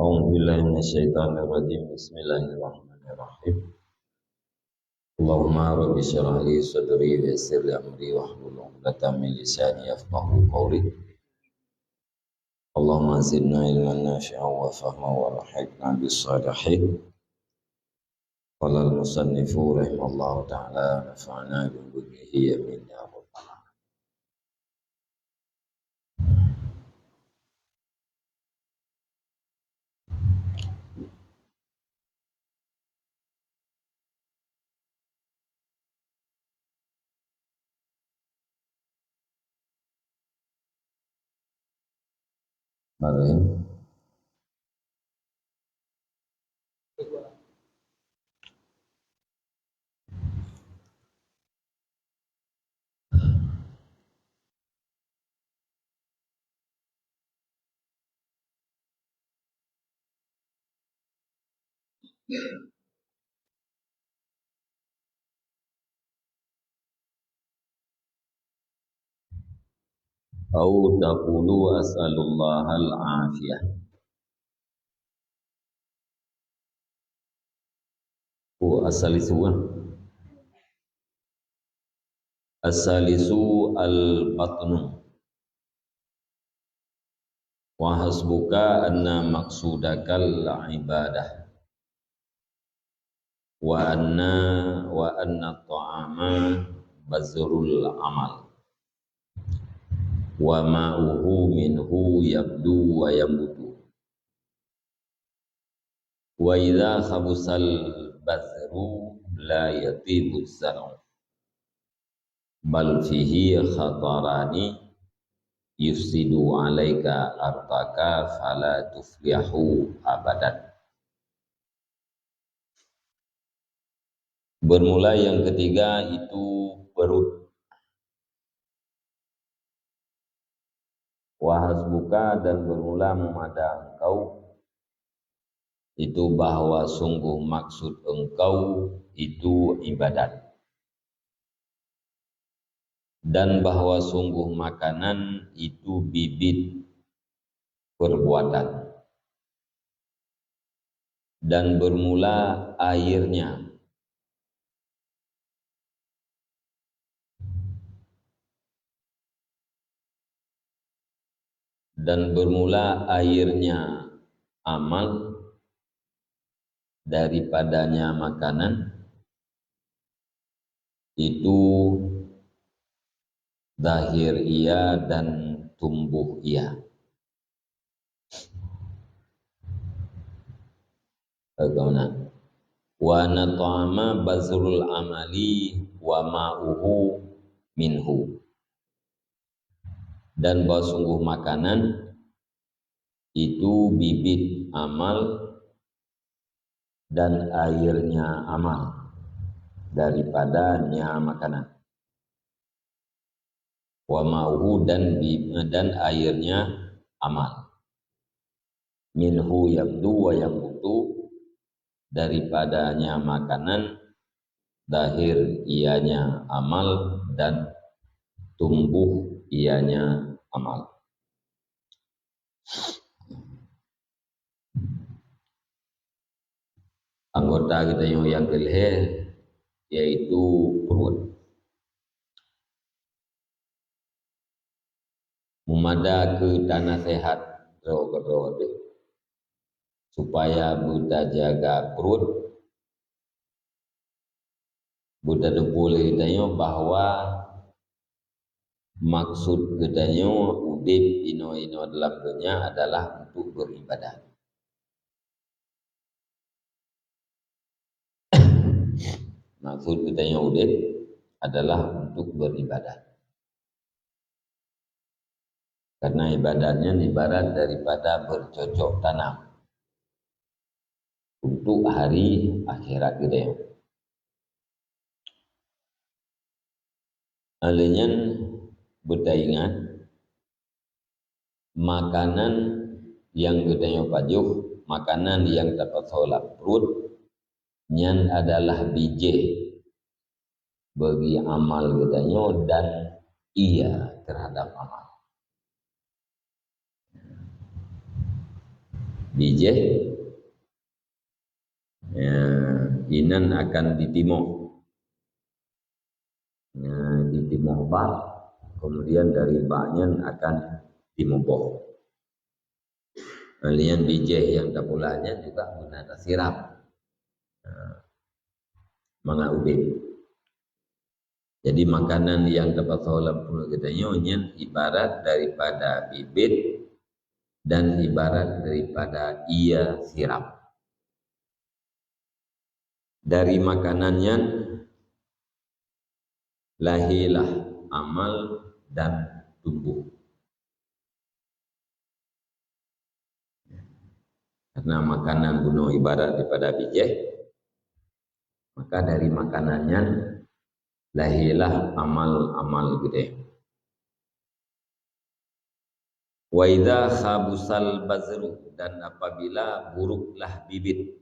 أعوذ بالله من الشيطان الرجيم بسم الله الرحمن الرحيم اللهم رب اشرح لي صدري ويسر لي أمري واحلل عقدة من لساني يفقهوا قولي اللهم زدنا علما نافعا وفهما والحقنا بالصالحين قال المصنف رحمه الله تعالى نفعنا بذكره آمين يا رب العالمين. Au taqulu as'alullahal afiyah. Asalisu al-batnu wa hasbuka anna maqsudakal ibadah wa anna ta'ama bazrul amal wa ma'uhu minhu yabdu wa yambutu wa idza khabusal bazru la yatibu zar'u bal fihi khatarani yufsidu alaika artaka fala tuflihu abadan. Bermula yang ketiga itu perut. Wahasbuka dan bermula memada engkau itu bahwa sungguh maksud engkau itu ibadat. Dan bahwa sungguh makanan itu bibit perbuatan. Dan bermula airnya. Dan bermula airnya amal daripadanya makanan itu zahir ia dan tumbuh ia. Bagaimana? Wa nat'ama bazrul amali wa ma'uhu minhu. Dan bahwa sungguh makanan itu bibit amal dan airnya amal daripadanya makanan. Wa ma'uhu dan airnya amal. Minhu yabdu wa yambutu daripadanya makanan zahir ianya amal dan tumbuh ianya amal. Anggota kita yang kelih yaitu perut. Memada ke tanah sehat supaya Buddha jaga perut. Buddha boleh tanya bahwa maksud katanya udip ino dalam dunia adalah untuk beribadah. Maksud katanya udip adalah untuk beribadah. Karena ibadahnya ibarat daripada bercocok tanam untuk hari akhirat kita. Alenya bertaingan makanan yang kita pajuh, makanan yang dapat solap perut nyan adalah biji bagi amal katanya dan iya terhadap amal. bijih ya, inan akan ditimoh ya, ditimoh ba, kemudian dari baknya akan dimoboh. Kalian bijih yang tapulanya juga guna sirap manga ubin. Jadi makanan yang dapat dalam pulau kita nyonya ibarat daripada bibit dan ibarat daripada ia sirap. Dari makanannya lahilah amal dan tumbuh. Karena makanan bunuh ibarat daripada bijih, maka dari makanannya lahilah amal-amal gede. Wa idza khabusal bazru, dan apabila buruklah bibit,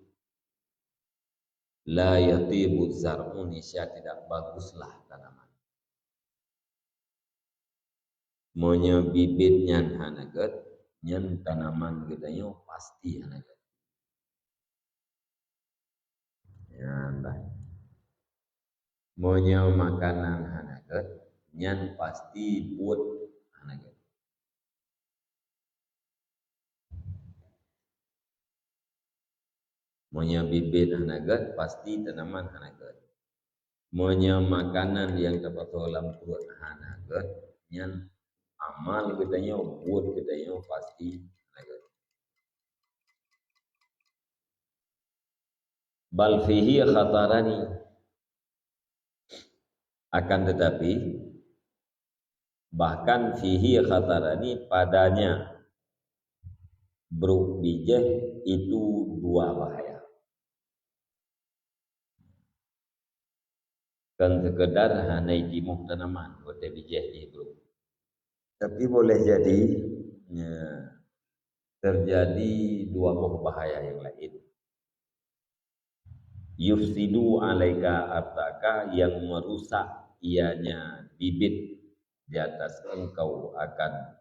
la yatibu zar'u, nisya tidak baguslah tanaman. Monya bibitnya hanaget, nyen tanaman gedanya pasti hanaget. Ya, bah. Monya makanan hanaget, nyen pasti buat hanaget. Monya bibit hanaget, pasti tanaman hanaget. Monya makanan yang dapat dalam perut hanaget, nyen amal gedanya buat gedanya pasti hanaget. Bal fihi khatarani, akan tetapi bahkan fihi khatarani, padanya buruk bijih itu dua bahaya. Kan sekedar hanai timuh tanaman buat bijih itu, tapi boleh jadi ya, terjadi dua buah bahaya yang lain. Yufsidu alaika artaka, yang merusak ianya bibit di atas engkau akan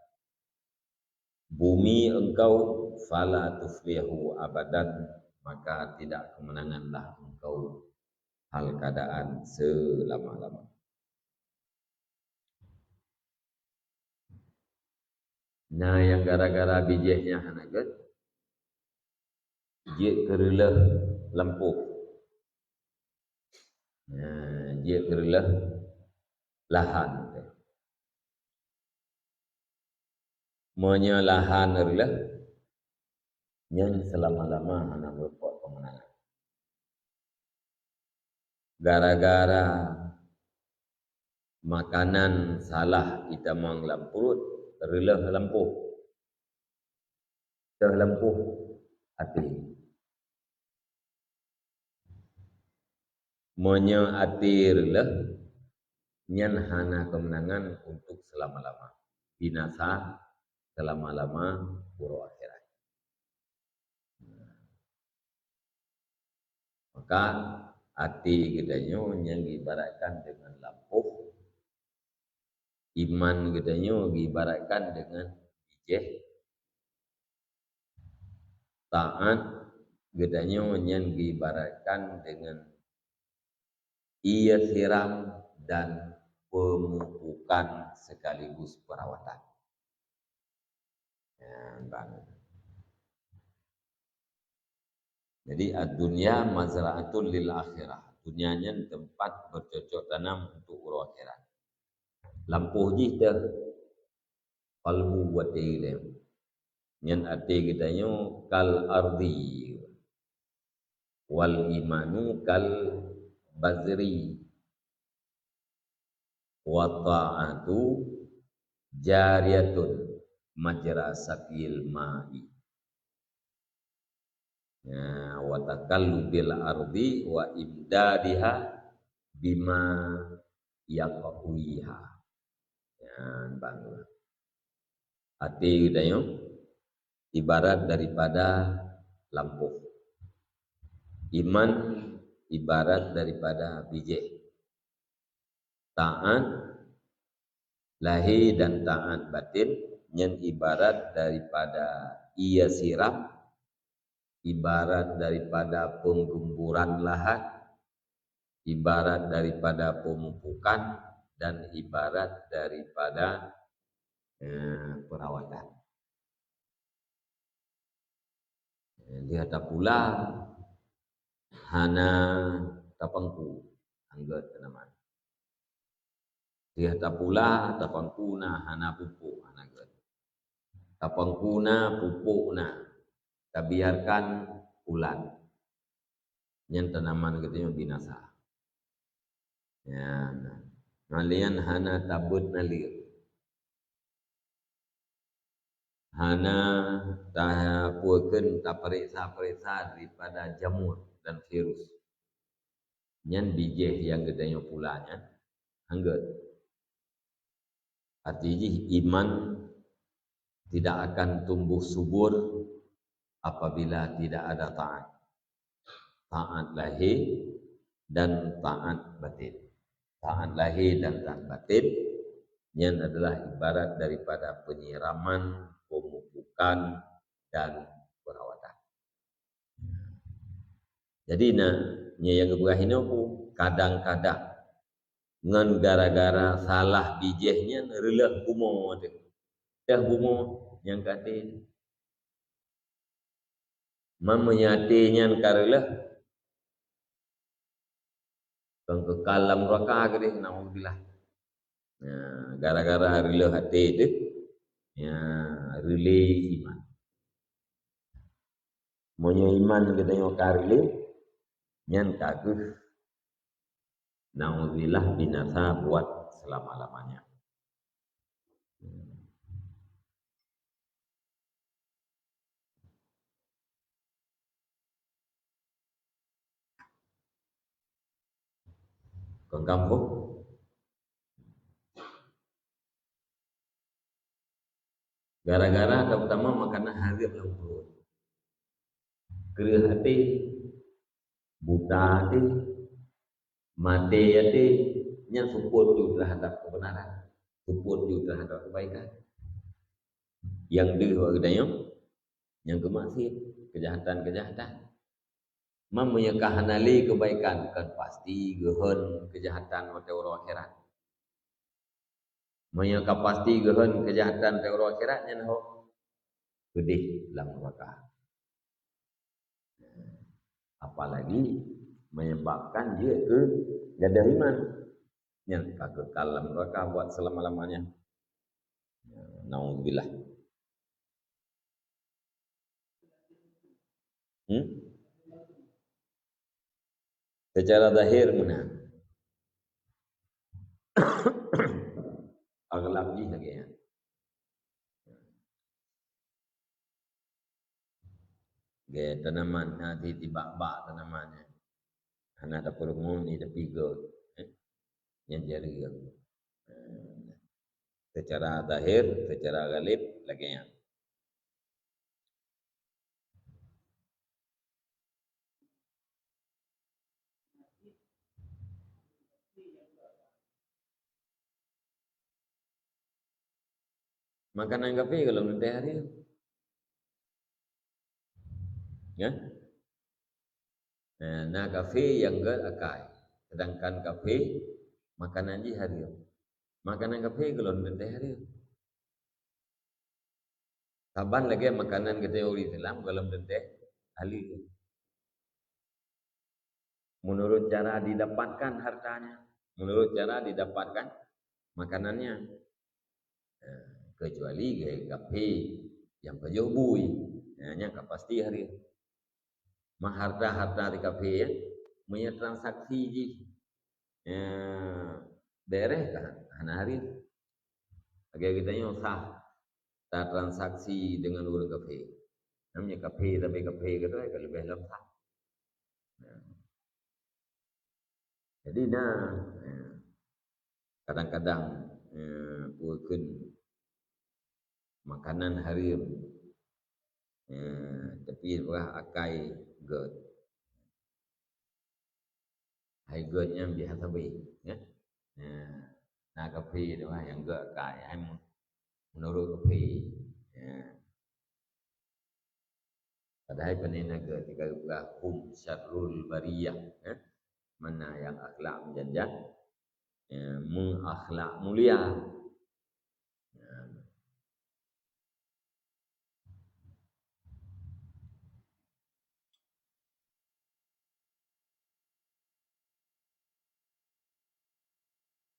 bumi engkau, fala tuflihu abadan, maka tidak kemenanganlah engkau hal keadaan selama-lama. Nah, yang gara-gara bijihnya hanaget, dia kereleh lempuh. Dia kereleh lahan. Monya lahan kereleh, yang selama-lama anak berbuat kemenangan. Gara-gara makanan salah kita manglam perut, kereleh lempuh. Terlempuh hati. Monya atirlah nyan hana kemenangan untuk selama-lama, binasa selama-lama buruk akhirat. Maka hati gedanya yang diibaratkan dengan lampu, iman gedanya diibaratkan dengan bijih, taat gedanya yang diibaratkan dengan ia siram dan pemupukan sekaligus perawatan. Ya, jadi dunia mazra'atul lil akhirah. Dunianya tempat bercocok tanam untuk urus akhirat. Lampuh jita qalbu wa ta'ilim. Yang arti kitanya kal ardi wal imanu kal bazri wa ta'atu jariyatun majra sakil ma'i. Ya, wa takallubil ardi wa imdadiha bima yaqwiha. Ya, bang. Hati kita ibarat daripada lampu. Iman ibarat daripada bijih. Taat lahir dan taat batin yang ibarat daripada ia siram ibarat daripada penggemburan lahan, ibarat daripada pemupukan, dan ibarat daripada perawatan. Dia tak pula hana tapangku anggot tanaman. Dia tak pula tapangku na hana pupuk anggot. Tapangku na pupuk na tabiarkan ulan. Yang tanaman katanya binasa. Ya, ngalian hana tabut nalir. Hana tapuakeun taperiksa-periksa daripada jamur dan virus. Nyan bijih yang gedenya pulanya anggot. Artinya iman tidak akan tumbuh subur apabila tidak ada taat. Taat lahir dan taat batin. Taat lahir dan taat batin yang adalah ibarat daripada penyiraman, pemupukan, dan perawatan. Jadi yang Ibrahim itu kadang-kadang ngan gara-gara salah bijihnya releh bumo tu. Dah bumo yang kata menyatinya kareleh kekalam raka gede naudzubillah. Ya, gara-gara releh hati tu ya releh iman. Monya iman kita tengok kareleh nyan kaguh naudzubillah binasa buat selama-lamanya. Còn kampung gara-gara terutama makanan harga dalam perut. Kerih hati, buta hati, mati hati, yang support you terhadap kebenaran, support you terhadap kebaikan. Yang dia yang kemaksiat, kejahatan-kejahatan. Mempunyakah hanali kebaikan kan pasti gehon kejahatan orang akhirat. Menyangka pasti gehon kejahatan orang akhiratnya noh gede dalam neraka. Apalagi menyebabkan dia ke gada iman yang kekal dalam neraka buat selama-lamanya. Naudzubillah. Secara zahir mana? Aghlab ji lagi ya. Gaya tanaman nanti tiba-tiba tanamannya. Anak dapur muni tapi go. Yang jari go. Secara zahir, secara galib lagi ya. Makanan kafe kalau nanti hari ya. Nah kafe yang gak akai. Sedangkan kafe makanan je hari. Makanan kafe kalau nanti hari. Saban lagi makanan kita orang Islam kalau nanti hari. Menurut cara didapatkan hartanya, menurut cara didapatkan makanannya. Kecuali gaya kafe yang kejauh bui, yang pasti hari. Harta-harta di kafe ya, punya transaksi ji, daerah kan, hari. Agar kita nyosah, tak transaksi dengan urut kafe. Namanya kafe tapi kafe gitu ya lebih lemah. Jadi kadang-kadang bukan makanan harim tapi akai god hai godnya biasa baik ya nah kafe itu yang god akai hai menurut kafe Padahal penina ketika hum syarrul bariyah, mana yang akhlak menjanjak, mengakhlak mulia.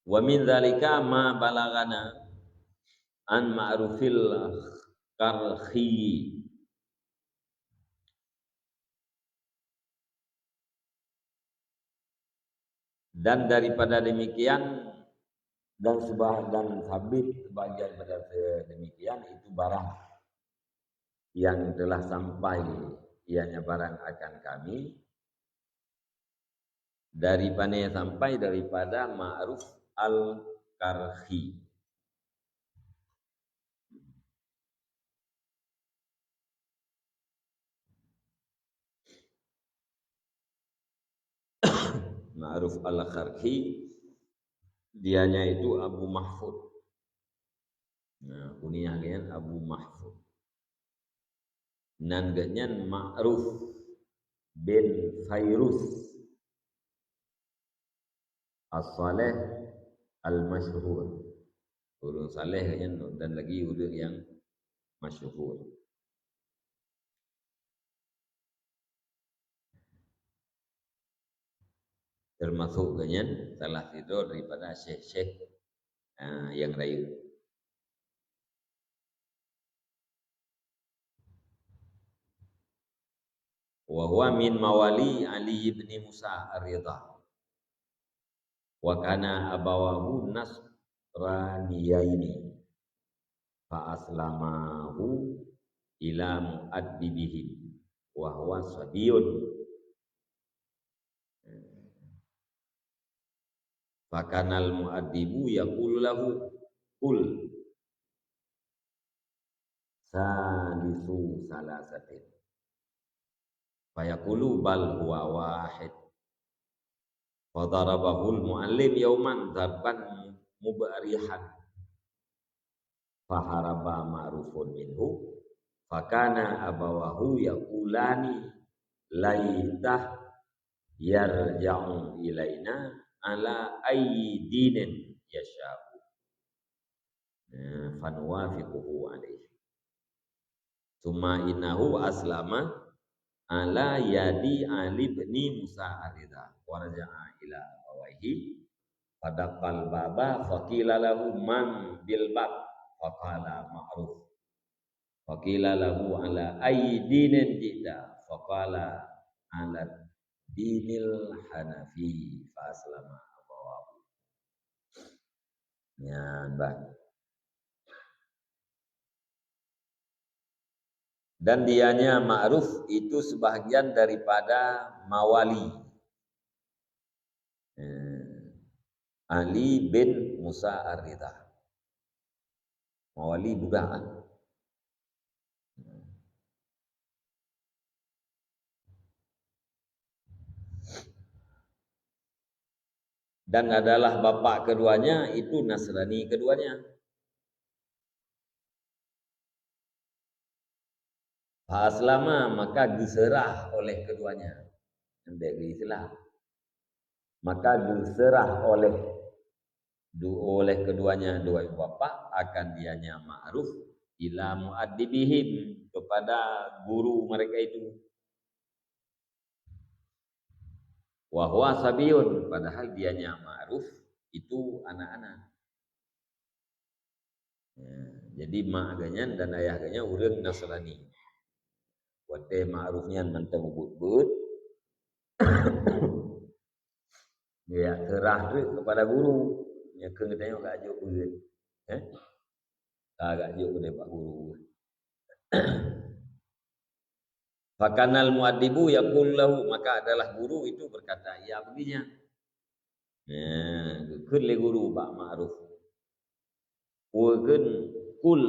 Wa min dzalika ma balagana an ma'rufil karhi. Dan daripada demikian dan sabit sebagian pada demikian itu barang yang telah sampai ianya barang akan kami daripada ma'ruf al-karhi. Ma'ruf al-karhi dianya itu Abu Mahfud. Nah, kunyahnya Abu Mahfud. Nangannya Ma'ruf bin Fairuz As-Saleh Al-Masyhur. Urang saleh dan lagi urang yang masyhur. Termasuk dengan salah satu daripada syekh-syekh yang rayu. Wa huwa min mawali Ali ibn Musa Ar-Ridha. Wa kana abawahu nasraniyaini fa aslamahu ila mu'addibihim wa huwa sabiyun. Fakanal mu'addibu yaqulu lahu kul salisu salasatin fayaqulu bal huwa wahid. Fadarabahul mu'allim yauman darban mubarihan faharaba ma'rufun minhu fakana abawahu yaqulani laitah yarja'u ilaina ala ayyi dinin yasha'u fanwafiquhu alaihi summa innahu aslama ala yadi Ali bin Musa Ar-Ridha wa raja'a ila awaihi fadaqal baba faqila lahu man bil bab faqala ma'ruf faqila lahu ala ayyi dinin jita faqala ala dinil Hanafi fa aslama abawahu. Ya, Bang. Dan dianya ma'ruf itu sebahagian daripada mawali Ali bin Musa Ar-Ridha. Mawali bukaan. Dan adalah bapak keduanya itu Nasrani keduanya. Fa'aslama maka diserah oleh keduanya. Ambil Islam. Maka diserah oleh keduanya dua ibu bapa akan dianya ma'ruf ila mu'addibihim kepada guru mereka itu. Wa huwa sabiyun padahal dianya ma'ruf itu anak-anak. Ya, jadi mak ganyan dan ayah ganyan urang Nasrani. Wate ma'rufnya mantap but-but. Dia serah kepada guru. Nya keung tanya gak ajuk beut. Agak ajuk kepada pak guru. Fakanal muaddibu yaqul lahu maka adalah guru itu berkata ya begininya. Keun le guru bak ma'ruf. Keun kul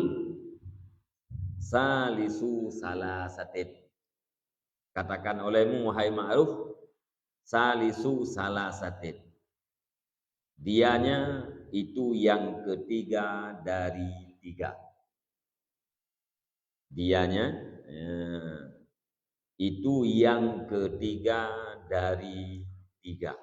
salisu salasatin. Katakan olehmu wahai ma'ruf salisu salasatin. Dianya itu yang ketiga dari tiga. Dianya itu yang ketiga dari tiga.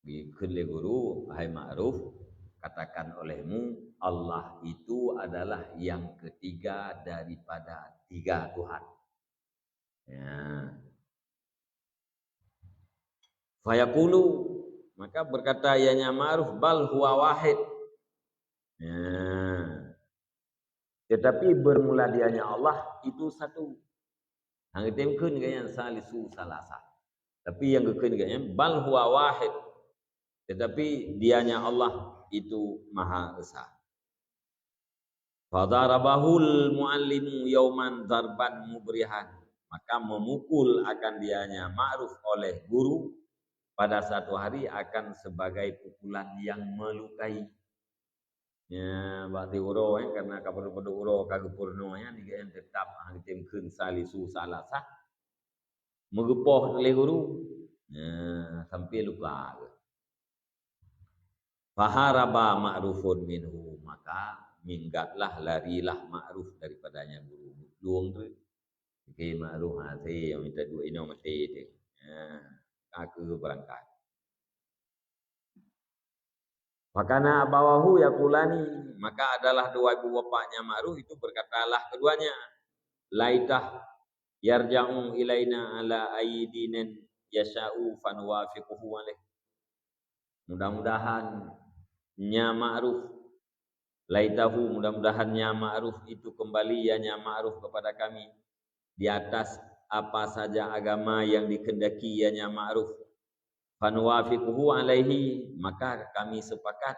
Bikul guru, hai ma'ruf, katakan olehmu, Allah itu adalah yang ketiga daripada tiga Tuhan. Ya. Fayaqulu, maka berkata ianya ma'ruf, bal huwa wahid. Ya. Tetapi bermula dianya Allah itu satu. Hang temkeun gaya salisu salasa. Tapi yang kekeun gaya bal huwa wahid. Tetapi dianya Allah itu Maha Esa. Fadarabahul muallimu yauman darban mubrihan. Maka memukul akan dianya ma'ruf oleh guru pada satu hari akan sebagai pukulan yang melukai. Ya, bakti uro karena kabar-kabar uro kagupurno nya digaen tetap hangtim keun salisu salasa. Megepoh oleh guru. Ya, sampai luka. Faharaba ma'rufun minhu, maka minggatlah, larilah ma'ruf daripadanya guru. Luang tu. Okey ma'ruf hati yang minta duit ini mati tu. Aku berangkat. Makana abawahu yaqulani, maka adalah dua ibu bapaknya ma'ruf itu berkatalah keduanya, laitah yarja'u ilaina ala aidinin yasha'u fanwafiquhu alaih. Mudah-mudahan nya ma'ruf, laitahu, mudah-mudahan nya ma'ruf itu kembali ya nya ma'ruf kepada kami di atas apa saja agama yang dikehendaki ya nya ma'ruf, fanwafiquhu alaihi, maka kami sepakat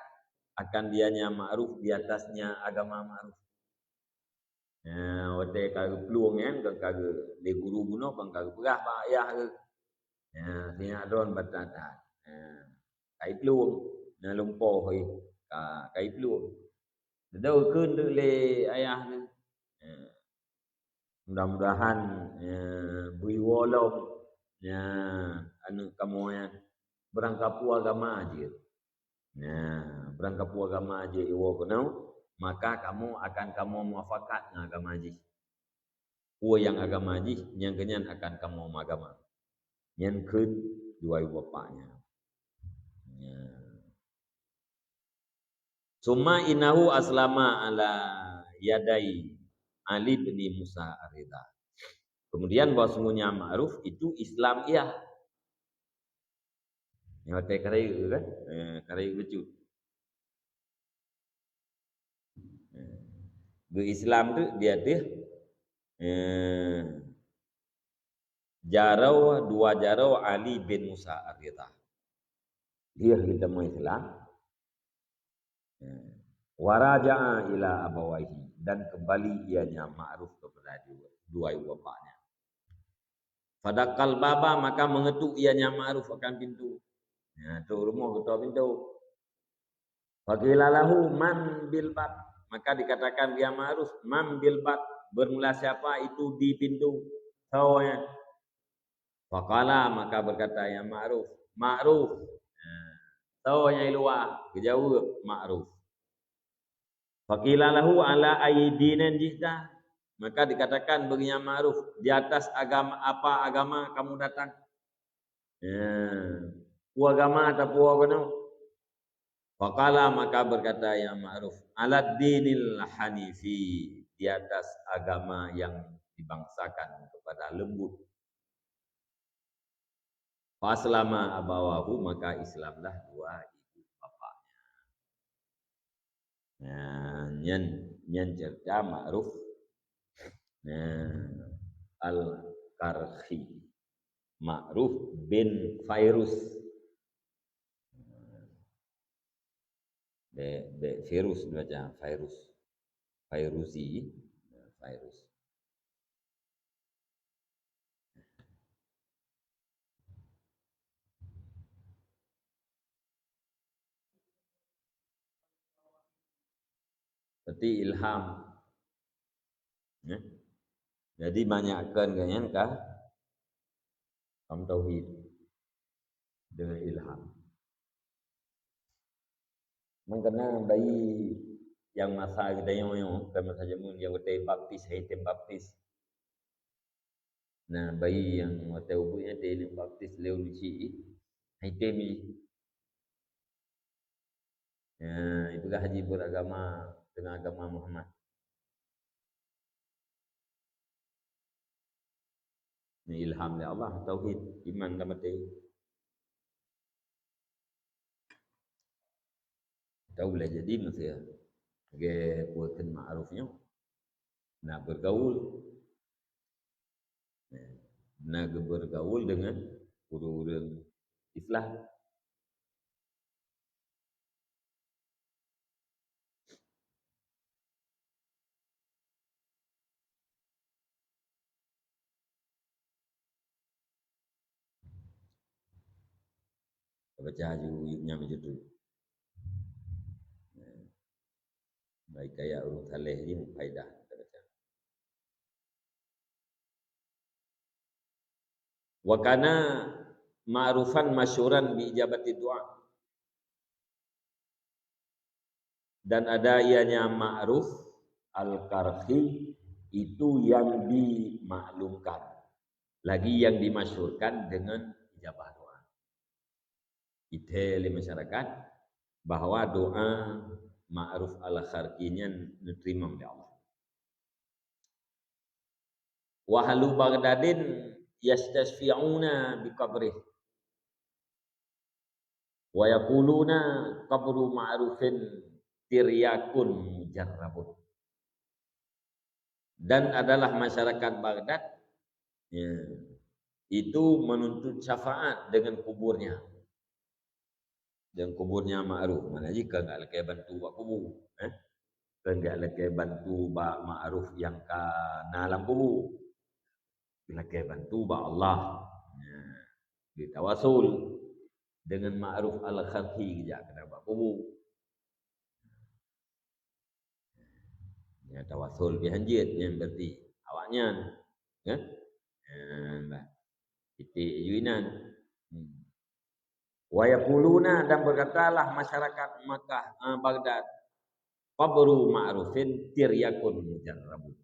akan dianya ma'ruf di atasnya agama ma'ruf. Ya, wate kagak peluang kan kagak di guru guna bang kagak perah pak ayah ke. Ya, tina don batata. Ya, kai peluang na lumpoh oi. Kai peluang. Dau keun tu le ayah ni. Ya, mudah-mudahan bui wolong ya anu kamu ya berangkapu agama aja. Nah, berangkapu agama aja iwo kenau, maka kamu akan muafakat dengan agama haji. Uwa yang agama haji, yang kenyan akan kamu agama. Yang keun dua ibu bapaknya. Ya. Summa inahu aslama ala yadai Ali bin Musa Ar-Ridha. Kemudian bahwa sungguhnya ma'ruf itu Islam iya. Yang hotel karayu kan? Karayu lucu. Ke Islam tu dia tu dua jarau Ali bin Musa Ar-Ridha. Dia kita mau Islam. Waraja'a ila abawaihi, dan kembali ianya ma'ruf kepada dua ibu bapaknya. Fadakal baba, maka mengetuk ianya ma'ruf akan pintu. Ya, tu rumah ketua pintu. Faqilalahu man bil bab, maka dikatakan dia ma'ruf man bil bab, bermula siapa itu di pintu. Tawanya. Faqala, maka berkata yang ma'ruf, ma'ruf. Tawanya luar, kejauh ma'ruf. Faqilalahu ala aidinin jihda, maka dikatakan baginya ma'ruf di atas agama apa agama kamu datang. Agama atau agama. Faqala, maka berkata yang ma'ruf ala dinil hanifi, di atas agama yang dibangsakan kepada lembut. Faslama abawahu, maka Islamlah dua ibu bapaknya. Nyen cerita ma'ruf Al-Karhi, Ma'ruf bin Fairuz. Fairuz baca Fairuz. Fairuzi, Fairuz. Seperti ilham. Ya. Jadi banyakkan kanyan kah tauhid dengan ilham. Mengkena bayi yang masa kita yang kan masa jamun yang kita baptis, hitam baptis. Nah, bayi yang mata ubunya dia baptis leu dici, hitam ni. Itu kan haji beragama dengan agama Muhammad. Ni ilham dari Allah, tauhid, iman dan mati. Tahu boleh jadi manusia. Sebagai buatan ma'rufnya. Nak bergaul. Nak bergaul dengan orang-orang Islam. Baca hajurnya macam tu. Baik kayak urut saleh ni faedah kita baca. Wa kana ma'rufan masyhuran bi ijabati doa. Dan ada ianya ma'ruf al-karhi itu yang dimaklumkan. Lagi yang dimasyhurkan dengan ijabah doa. Ite masyarakat bahwa doa ma'ruf al-kharqinya diterima oleh Allah. Wa halu Baghdadin yastasfi'una bi qabrih. Wa yaquluna qabru ma'rufin tiryakun mujarrabun. Dan adalah masyarakat Baghdad ya, itu menuntut syafaat dengan kuburnya. Dan kuburnya ma'ruf. Mana jika enggak lekai bantu buat kubur. Enggak lekai bantu buat ma'ruf yang ke dalam kubur. Lekai bantu buat Allah. Ya. Ditawasul dengan ma'ruf al-kharhi kejap kena buat kubur. Ya, tawasul bihanjit yang berarti awaknya. Ya. Titik yuinan. Wa yaquluna dan berkatalah masyarakat Makkah Baghdad qabru ma'rufin tiryakun mujarrabun.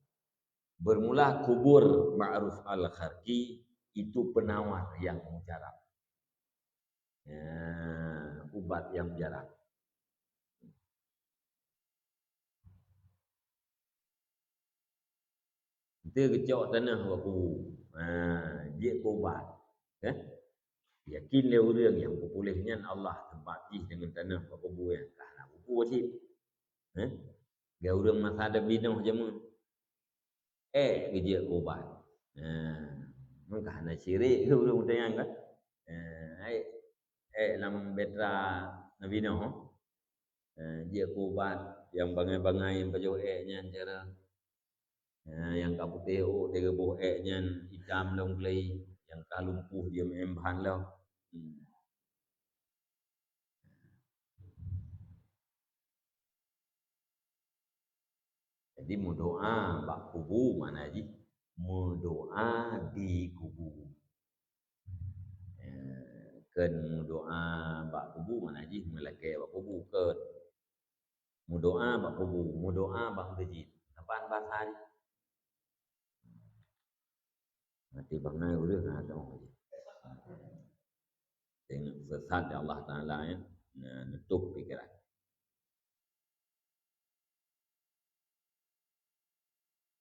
Bermula kubur Ma'ruf al-Kharqi itu penawar yang mujarab. Ya, ubat yang mujarab. Kita kecok tanah buat kubur. Dia ubat. Ya. Yakin dia orang yang populehnya Allah tempati dengan tanah buat kubur yang nak kubur sih. Dia orang masa ada binah jamun. Kerja ubat. Mungkah nak syirik ke orang tayang kan? Lam betra nabi noh. Dia ubat yang bangai-bangai yang baju nya cara. Yang kat putih dia rebuh nya hitam long play, yang kah lumpuh dia membahan lah. Jadi berdoa bak kubur mana ji? Berdoa di kubur. Kan berdoa bak kubur mana ji? Melake bak kubur kan. Berdoa bak kubur, berdoa bak masjid. Apaan bahasa ni? Nanti bangai urang ada orang. Tengok sesat Allah Taala ya. Nutup pikiran.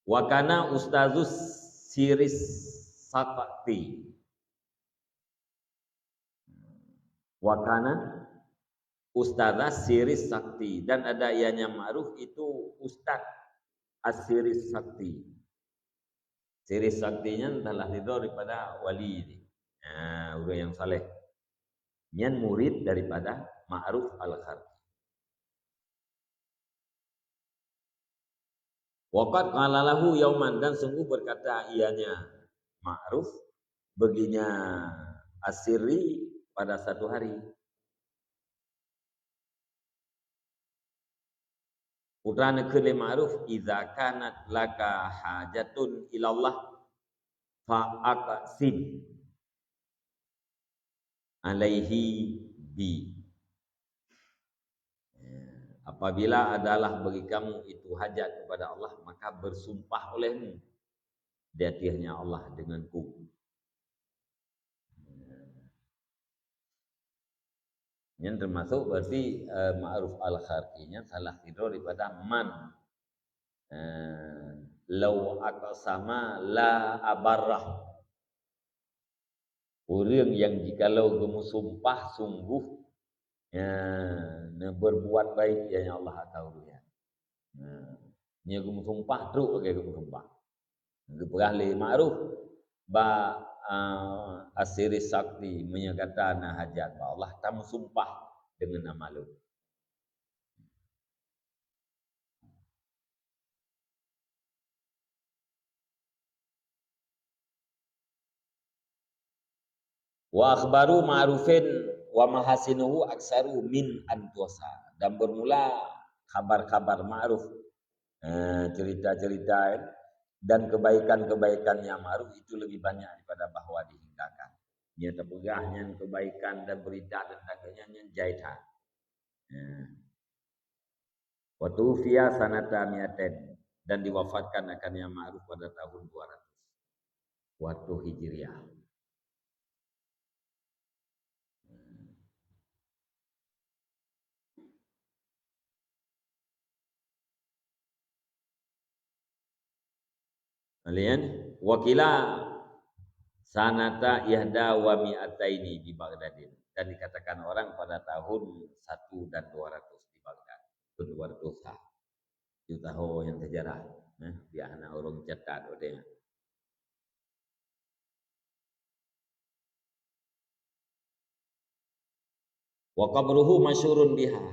Wa kana ustazus siris sakti. Wa kana ustazah siris sakti. Dan ada ianya ma'ruf itu ustaz asiris sakti. Siris saktinya telah ridho daripada wali ini. Orang yang saleh. Nyan murid daripada Ma'ruf al-Kharqi. Waqad qala lahu yauman, dan sungguh berkata ianya Ma'ruf baginya Asiri pada satu hari. Putrana ke Ma'ruf, idza kanat laka hajatun ilallah fa aqsim alaihi bi. Apabila adalah bagi kamu itu hajat kepada Allah, maka bersumpah olehmu di hatinya Allah denganku. Yang termasuk berarti ma'ruf al-kharqinya salah tidur daripada man. Lau aqsama la abarrah. Orang yang jikalau kamu sumpah sungguh berbuat baik yang Allah tahu ya. Nya kamu sumpah teruk ke kamu sumpah. Berahli ma'ruf ba asiri sakti menyatakan hajat Allah tamu sumpah dengan nama lu. Wa akhbaru ma'rufin wa mahasinuhu aksaru min antuasa. Dan bermula kabar-kabar ma'ruf, cerita-cerita dan kebaikan-kebaikan yang ma'ruf itu lebih banyak daripada bahwa dihindarkan. Nya terpegahnya kebaikan dan berita dan sebagainya jaitan. Wa tufiya sanata mi'atin dan diwafatkan akan yang ma'ruf pada tahun 200 waktu Hijriah. Kalian wakila sanata ihda wa mi'ataini di Baghdadin dan dikatakan orang pada tahun 1 dan 200 di Baghdad. 200 sah. Itu tahu yang sejarah. Biar anak orang catat dia. Wa qabruhu masyhurun biha.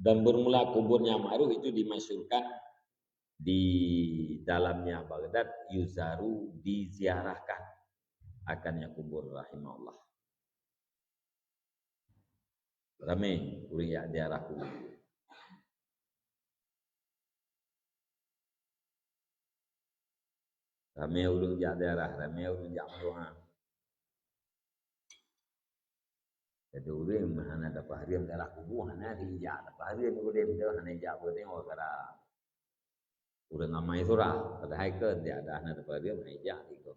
Dan bermula kuburnya Ma'ruf itu dimasyhurkan di dalamnya Baghdad yuzaru diziarahkan akannya kubur rahimahullah. Ramai uriya ziarah kubur. Ramai ulun jak ziarah, ramai ulun jak doa. Jadi urang mana dapat harian ziarah kubur hana dijak dapat harian urang dia hana jak bertengok kara. Urang amai surah padahal ke dia ada hana dapat harian hana jak itu.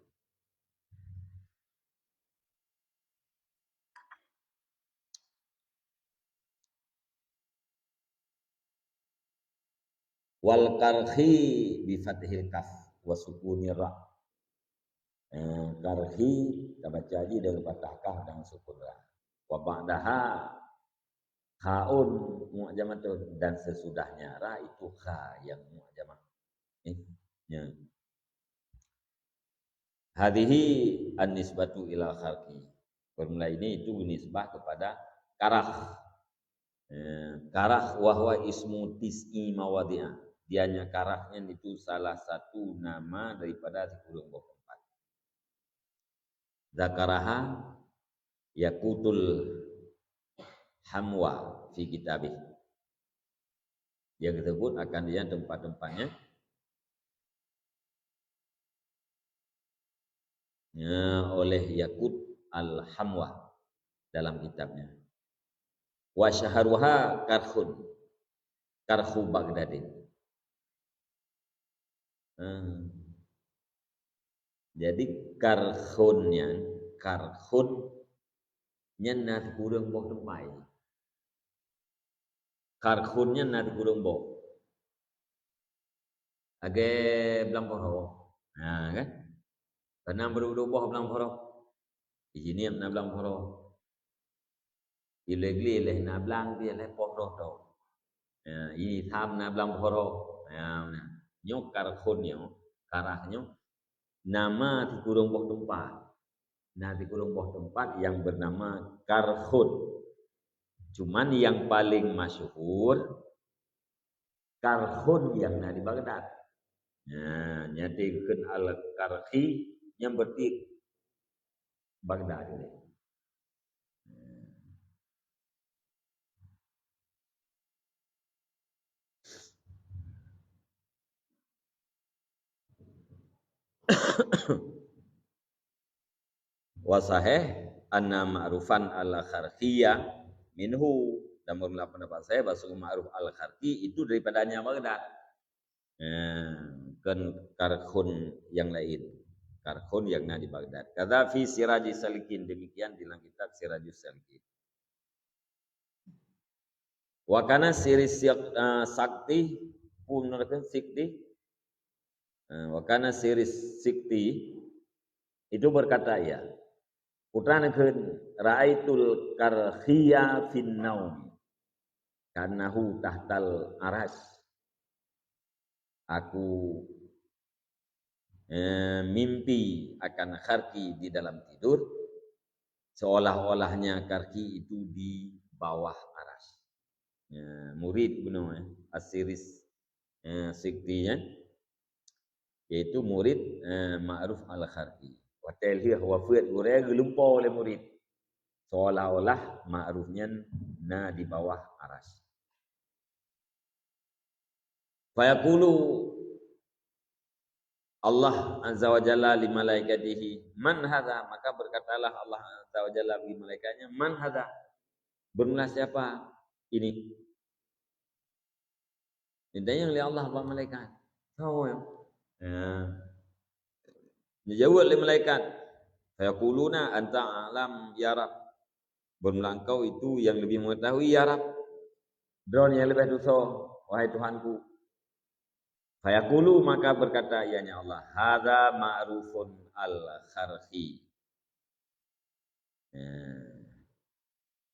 Wal karhi bi fathil kaf wa sukunir ra. Karhi kita baca aja dengan fathah kaf dan sukun ra. Wa ba'daha haun mu'jamatun dan sesudahnya ra itu kha yang mu'jamah. Ya. Hadhihi an-nisbatu ila kharqi. Formula ini itu nisbah kepada karah. Karah wahwa ismu tis'i mawadi'ah. Dianya karahnya itu salah satu nama daripada 10 tempat. Zakaraha yakutul hamwa fi kitabih. Yang disebut akan dia tempat-tempatnya oleh Yakut al-Hamwa dalam kitabnya. Wa syaharuha karhu Baghdadin. Jadi karhunnya nat kurang boh tempai. Karhunnya nat kurang boh. Age belang poro. Nah kan? Karena berubah belang poro. Ini yang belang poro. Ilegli leh na belang dia leh poro to. Ini tham na belang poro. Nyok karhunnya, karahnya nama di kurung boh tempat. Nah di kurung boh tempat yang bernama Karhun. Cuman yang paling masyhur Karhun yang ada di Baghdad. Nah, nyatikan al-Karhi yang berarti Baghdad ini. Wasaheh anna ma'rufan ala kharqiyah minhu dan menurut pendapat saya bahasa Ma'ruf al-Kharqi itu daripadanya Baghdad. Kan Karkhun yang lain. Karkhun yang di Baghdad. Kata fi Sirajus Salikin, demikian dalam kitab Sirajus Salikin. Wa kana siris sakti punurkan sikti. Wa kana siris sikti itu berkata ya. Putranekeun raaitul karkhiya fin naum. Kanahu tahtal aras. Aku mimpi akan Kharqi di dalam tidur, seolah-olahnya Kharqi itu di bawah aras. Murid benar Asiris Siktinya, yaitu murid Ma'ruf al-Kharqi. Watel hiya wafat urang lupa oleh murid, seolah-olah Ma'rufnya di bawah aras. Fayaqulu Allah Azza wa Jalla li malaikatihi, man hadza? Maka berkatalah Allah Azza wa Jalla bagi malaikatnya, man hadza? Benar siapa ini? Ditanya oleh Allah kepada malaikat. Tahu ya? Dijawab oleh malaikat. Fayaquluna anta alam ya Rab. Benar engkau itu yang lebih mengetahui ya Rab. Drone yang lebih dosa, wahai Tuhanku. Fayaqulu, maka berkata ianya Allah, hadza ma'rufun al-Kharqi.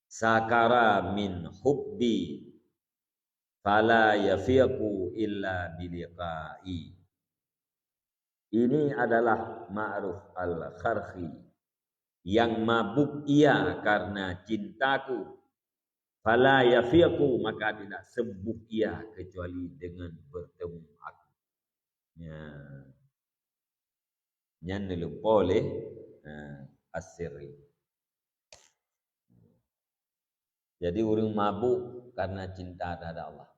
Sakara min hubbi fala yafiqu illa biliqa'i. Ini adalah Ma'ruf al-Kharqi yang mabuk ia karena cintaku. Fala yafiqu, maka tidak sembuh ia kecuali dengan bertemu aku. Yang dilupa oleh as-sirri. Jadi orang mabuk karena cinta terhadap Allah.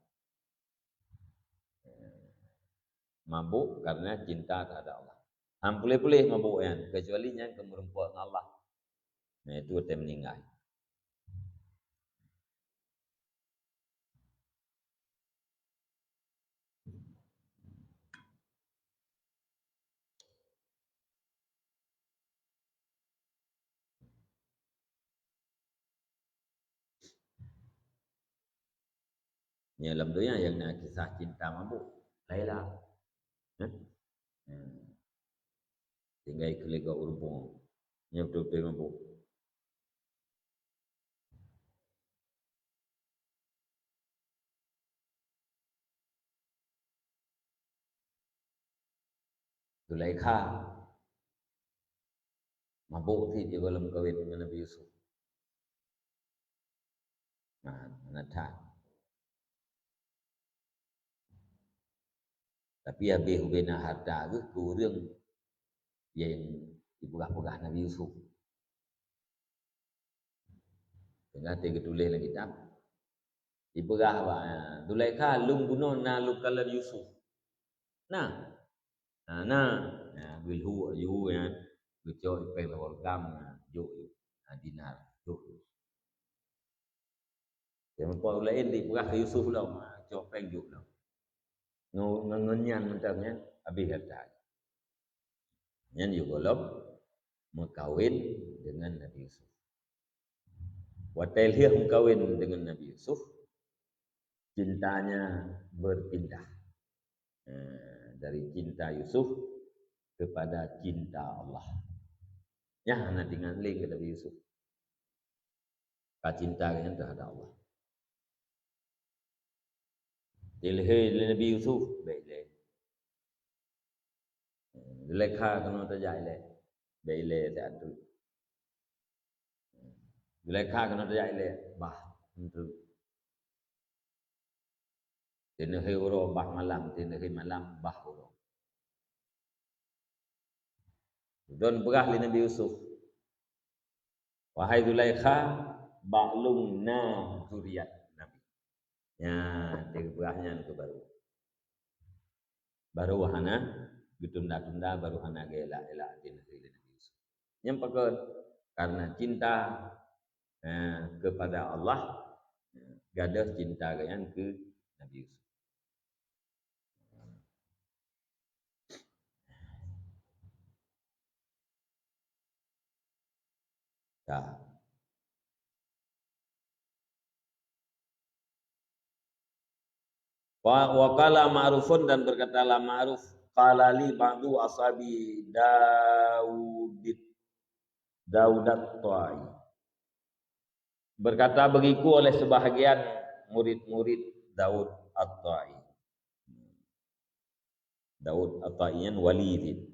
Mabuk karena cinta terhadap Allah. Boleh-boleh mabuk kan, kecuali yang kemerempuan Allah. Nah itu kita meninggal. Ini dalam dunia yang nak kisah cinta mabuk, Laila. Tinggal kelega urung. Yang betul-betul mabuk. Zulaikha mabuk sih dia belum kahwin dengan Nabi Yusuf. Mana tak. Tapi habis hubina harta ke kurang yang dipegah-pegah Nabi Yusuf. Tengah tiga tulis lagi kitab. Dipegah apa? Zulaikha lung bunuh na lukalan Yusuf. Nah, bilhu yuhu ya, bicara pelawal gam, juk, dinar, juk. Yang mempunyai lain dipegah ke Yusuf lah, cok juk lah. Ngenyan macamnya, habis kata. Yang juga lom mengkawin dengan Nabi Yusuf. Watalhiyah mengkawin dengan Nabi Yusuf, cintanya berpindah dari cinta Yusuf kepada cinta Allah. Ya, nanti ngandling ke Nabi Yusuf. Kacintanya terhadap Allah. Dilhi Nabi Yusuf baiklah. Zulaikha kena terjadi le. Baiklah tak tu. Zulaikha kena terjadi le bah untuk. Tindahi uro bah malam, tindahi malam bah uro. Don berah li Nabi Yusuf. Wahai Zulaikha, ba'lum na zuriat Nabi. Ya, tiga berahnya itu baru. Baru wahana ditunda-tunda baru hana elak di negeri Nabi Yusuf. Yang pertama karena cinta kepada Allah, gadah cinta kalian ke Nabi Yusuf. Nah, wa qala ma'rufun dan berkatalah ma'ruf qala li ba'du ashabi Daudat Tuai. Berkata bagiku oleh sebahagian murid-murid Daud At-Tai. Daud At-Taiyan walidin.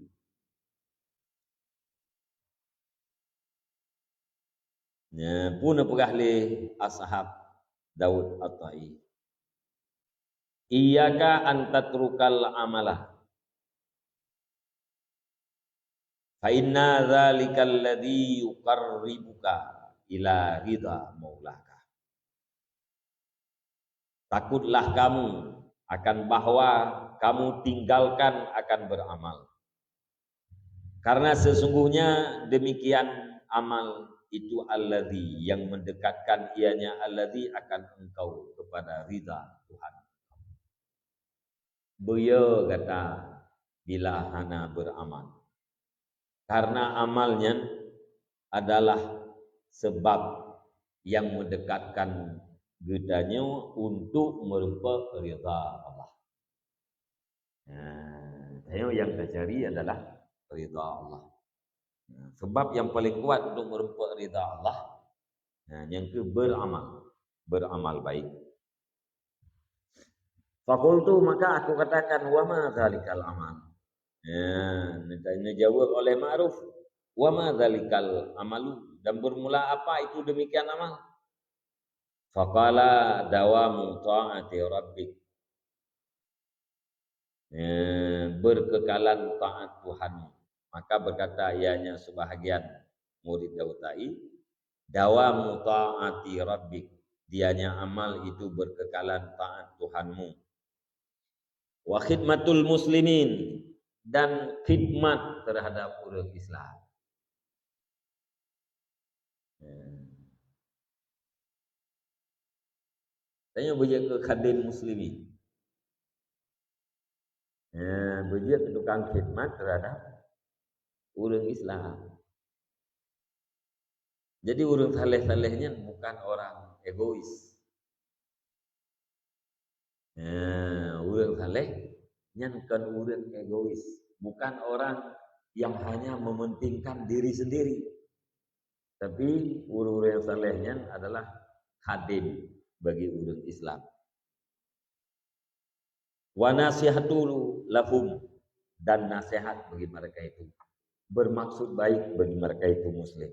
Ya, pun pegahli ashab Daud At-Tai. Iyyaka an tatrukal amalah. Fa inna dzalikal ladzi yuqarribuka ila ridha maulaka. Takutlah kamu akan bahwa kamu tinggalkan akan beramal. Karena sesungguhnya demikian amal itu alladzi yang mendekatkan ianya alladzi akan engkau kepada ridha Tuhan. Beliau kata bila hana beramal. Karena amalnya adalah sebab yang mendekatkan gedanya untuk merupa ridha Allah. Nah, yang tercari adalah ridha Allah. Nah, sebab yang paling kuat untuk merupa ridha Allah, nah, yang ke beramal baik. Fakultu maka aku katakan wa ma dzalikal amal. Ini jawab oleh Ma'ruf, wa ma dzalikal amalu, dan bermula apa itu demikian amal? Faqala dawamu ta'ati rabbik. Berkekalan taat Tuhan. Maka berkata ianya sebahagian murid Daud Tai, dawamu ta'ati rabbik. Dianya amal itu berkekalan taat Tuhanmu. Wa khidmatul muslimin, dan khidmat terhadap orang Islam. Tanya berjaya ke khadim muslimin. Berjaya ke tukang khidmat terhadap orang Islam. Jadi orang saleh-salehnya bukan orang egois. Orang salehnya bukan orang egois. Bukan orang yang hanya mementingkan diri sendiri. Tapi orang-orang salehnya adalah khadim bagi orang Islam. Wa nasihatul lahum, dan nasihat bagi mereka itu. Bermaksud baik bagi mereka itu muslim.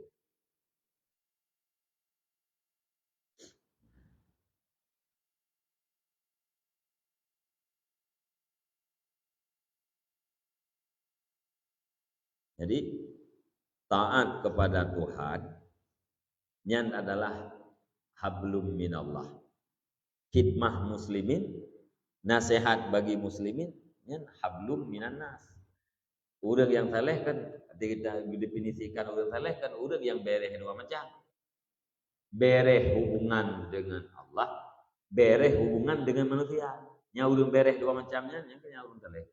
Jadi taat kepada Tuhan yang adalah hablum minallah. Khidmah muslimin, nasihat bagi muslimin yang hablum minannas. Orang yang saleh kan kita definisikan orang saleh kan orang yang bereh dua macam. Bereh hubungan dengan Allah, bereh hubungan dengan manusia. Nya orang bereh dua macamnya yang punya orang saleh.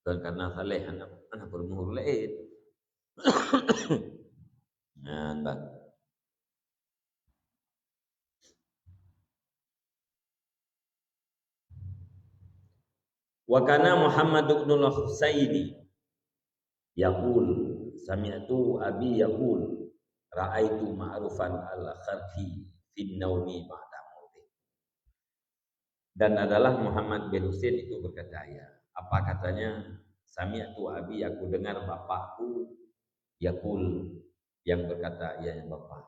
Karena saleh anak bermuhur lain. Nah, wa kana Muhammad ibn al-Husaini yaqul sami'tu abi yaqul ra'aitu ma'rufan al-kharfi fi naumi ba'da mautih. Dan adalah Muhammad bin Husain itu berkata, ya, apa katanya, sami'tu abi, aku dengar bapakku yaqul, yang berkata, ya bapak.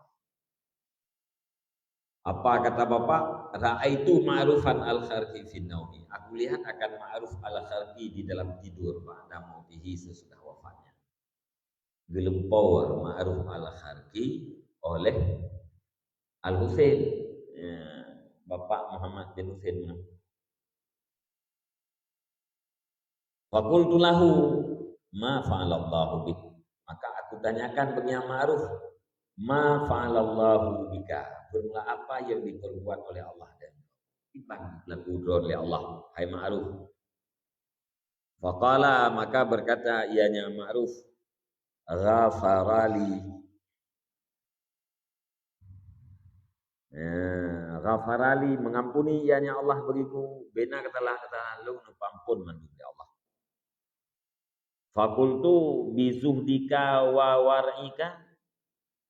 Apa kata bapak? Ra'aitu ma'rufan al-kharfi fi naumi. Aku lihat akan Ma'ruf al-Kharfi di dalam tidur ba'da mautihi, sesudah wafatnya. Gelempau Ma'ruf al-Kharfi oleh Al-Husain, ya, bapak Muhammad bin Husain. Faqultu lahu ma fa'alallahu bik. Maka aku tanyakan bagi Ma'ruf, ma fa'alallahu bika, bermula apa yang diperbuat oleh Allah dan iban lagu oleh Allah, hai Ma'ruf. Faqala, maka berkata ianya Ma'ruf, ghafarali. Ghafarali, mengampuni ianya Allah bagiku, bena kata lu pampun mandu ya Allah. Fakultu bizuhdika wa war'ika,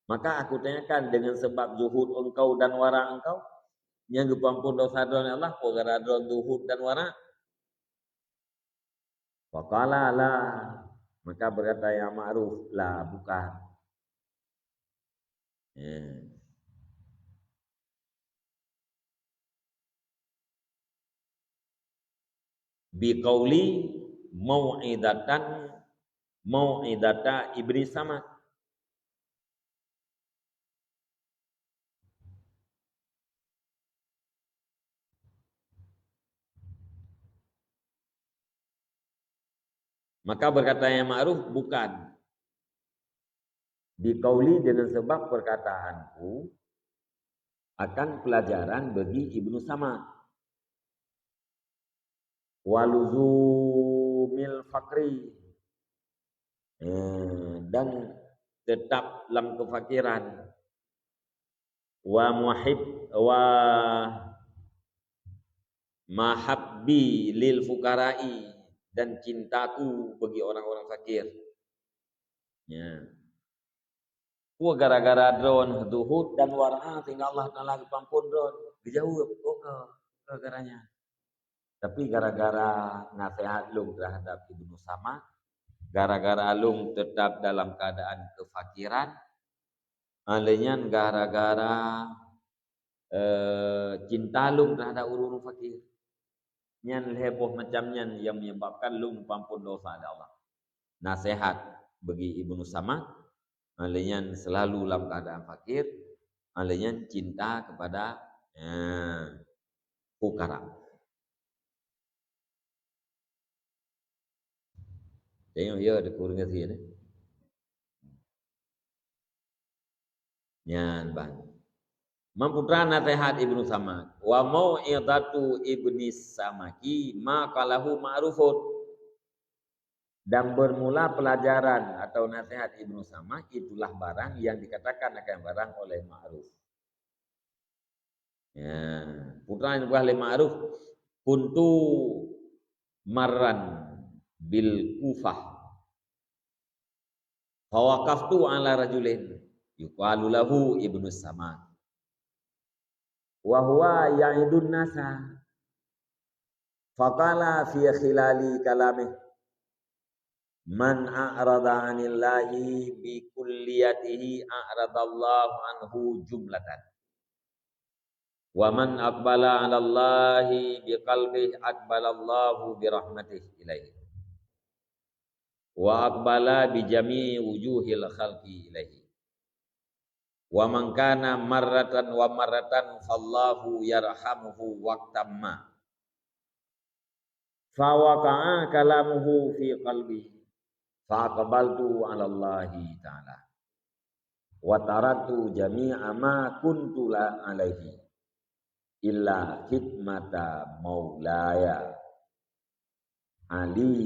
maka aku tanyakan dengan sebab zuhud engkau dan wara engkau, yang pampun dosa dosa Allah, gara zuhud dan wara. Faqala la, maka berkata ya Ma'ruf, la bukan. Biqauli mau'idata ibni Samad. Maka berkata yang Ma'ruf, bukan. Biqauli, dengan sebab perkataanku akan pelajaran bagi Ibnu Samad. Waluzumil fakri, dan tetap dalam kefakiran. Wa mahabbi lil fukarai, dan cintaku bagi orang-orang fakir. Ya. Gara-gara drone zuhud dan wara, tinggal Allah Taala kepampun drone. Dijawab, gara-garanya. Tapi gara-gara nasihat lung terhadap Ibnu Samad, gara-gara lung tetap dalam keadaan kefakiran, alenyan gara-gara cinta lung terhadap urun fakir. Nyan heboh macamnya yang menyebabkan lung pampun dosa ada Allah. Nasihat bagi Ibnu Samad, alenyan selalu dalam keadaan fakir, alenyan cinta kepada fukara. Tengok ya ada kurang sih ni. Nyan bang. Memputra nasihat Ibnu Samad. Wa mau'idatu ibni Samaki ma qalahu ma'rufun. Dan bermula pelajaran atau nasihat Ibnu Samad itulah barang yang dikatakan akan barang oleh Ma'ruf. Ya, putra yang oleh Ma'ruf, kuntu marran bil Kufah. Fawaqaftu ala rajulin yuqalu lahu Ibnu Samad. Wa huwa ya'idun nasa. Faqala fi khilali kalamih, man a'rada 'anillahi bi kulliyatihi a'radallahu anhu jumlatan. Wa man aqbala 'alallahi bi qalbihi aqbalallahu bi rahmatihi ilaihi. Wa aqbala bi jami'i wujuhil khalqi ilaihi. Wa man kana marratan fallahu yarhamuhu waqtamma. Fa waqa'a kalamuhu fi qalbi fa aqbaltu 'ala Allahi ta'ala wa taraktu jami'a ma kuntu la alaihi illa khidmata maulaya Ali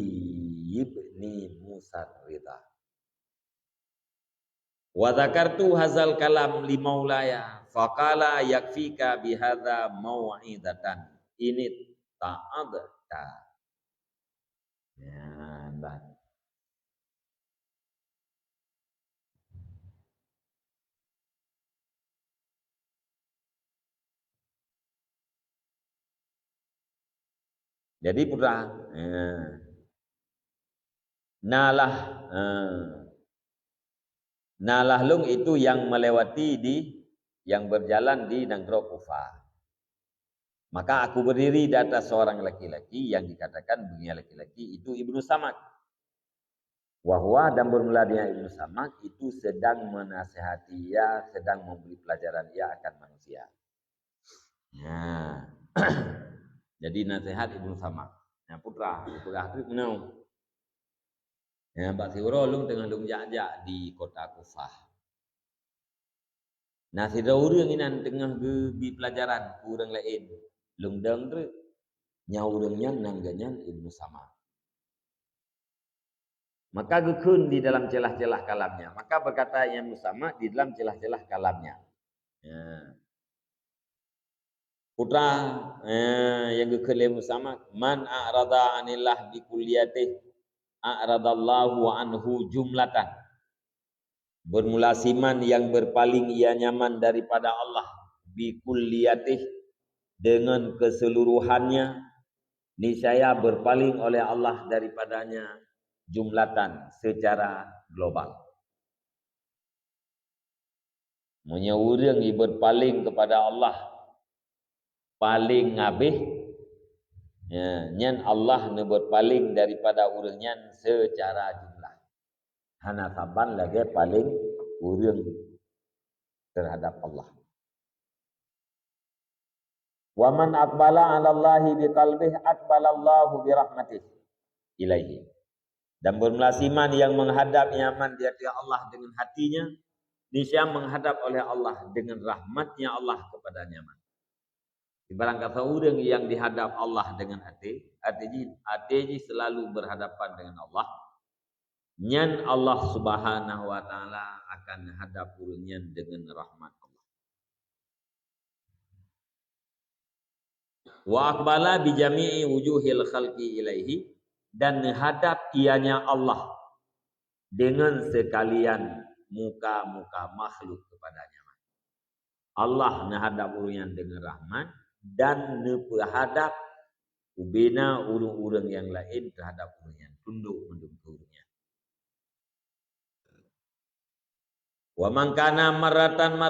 ibni Musa Ridha. Wa dzakartu hazal kalam li maulaya faqala yakfika bihadza mau'idatan init ta'adta. Ya, Mbak. Jadi putra, nalah lung itu yang melewati yang berjalan di Negro Kufah. Maka aku berdiri di atas seorang laki-laki yang dikatakan begini laki-laki itu Ibnu Samad. Wahwa, dan bermula dia Ibnu Samad itu sedang menasihati ia, sedang memberi pelajaran ia akan manusia. Ya. Jadi nasihat Ibnu Samad. Ya putra itu menau. Ya Mbak Siuro lung tengah lung jajak di kota Kufah. Nah, sida urang inan tengah bi pelajaran urang lain. Lungdang tu nya urangnya nangganyan Ibnu Sama. Maka gekun di dalam celah-celah kalamnya. Maka berkata Ibnu Sama di dalam celah-celah kalamnya. Ya. Putra yang gekun Ibnu Sama, man a'rada anillah bi kulliyatih a'radallahu anhu jumlatan. Bermula siman yang berpaling ia nyaman daripada Allah bi kulliyatih dengan keseluruhannya, niscaya berpaling oleh Allah daripadanya jumlatan secara global. Munya urang berpaling kepada Allah paling ngabih, ya, nyan Allah ne berpaling daripada urang nyan secara jumlah. Hana saban lagi paling urang terhadap Allah. Wa man aqbala 'ala Allahi biqalbihi aqbala Allahu bi rahmatih ilaihi. Dan bermelasiman yang menghadap nyaman di hati Allah dengan hatinya, niscaya menghadap oleh Allah dengan rahmatnya Allah kepada nyaman. Ibarat kata orang yang dihadap Allah dengan hati selalu berhadapan dengan Allah. Nyan Allah Subhanahu wa taala akan hadap urangnya dengan rahmat Allah. Wa aqbala bi jami'i wujuhil khalqi ilaihi, dan menghadap ianya Allah dengan sekalian muka-muka makhluk kepadanya. Allah menghadap urangnya dengan rahmat dan menghadap ubena urang-urang yang lain terhadap urangnya, tunduk mendukungnya. Wa man kana maratan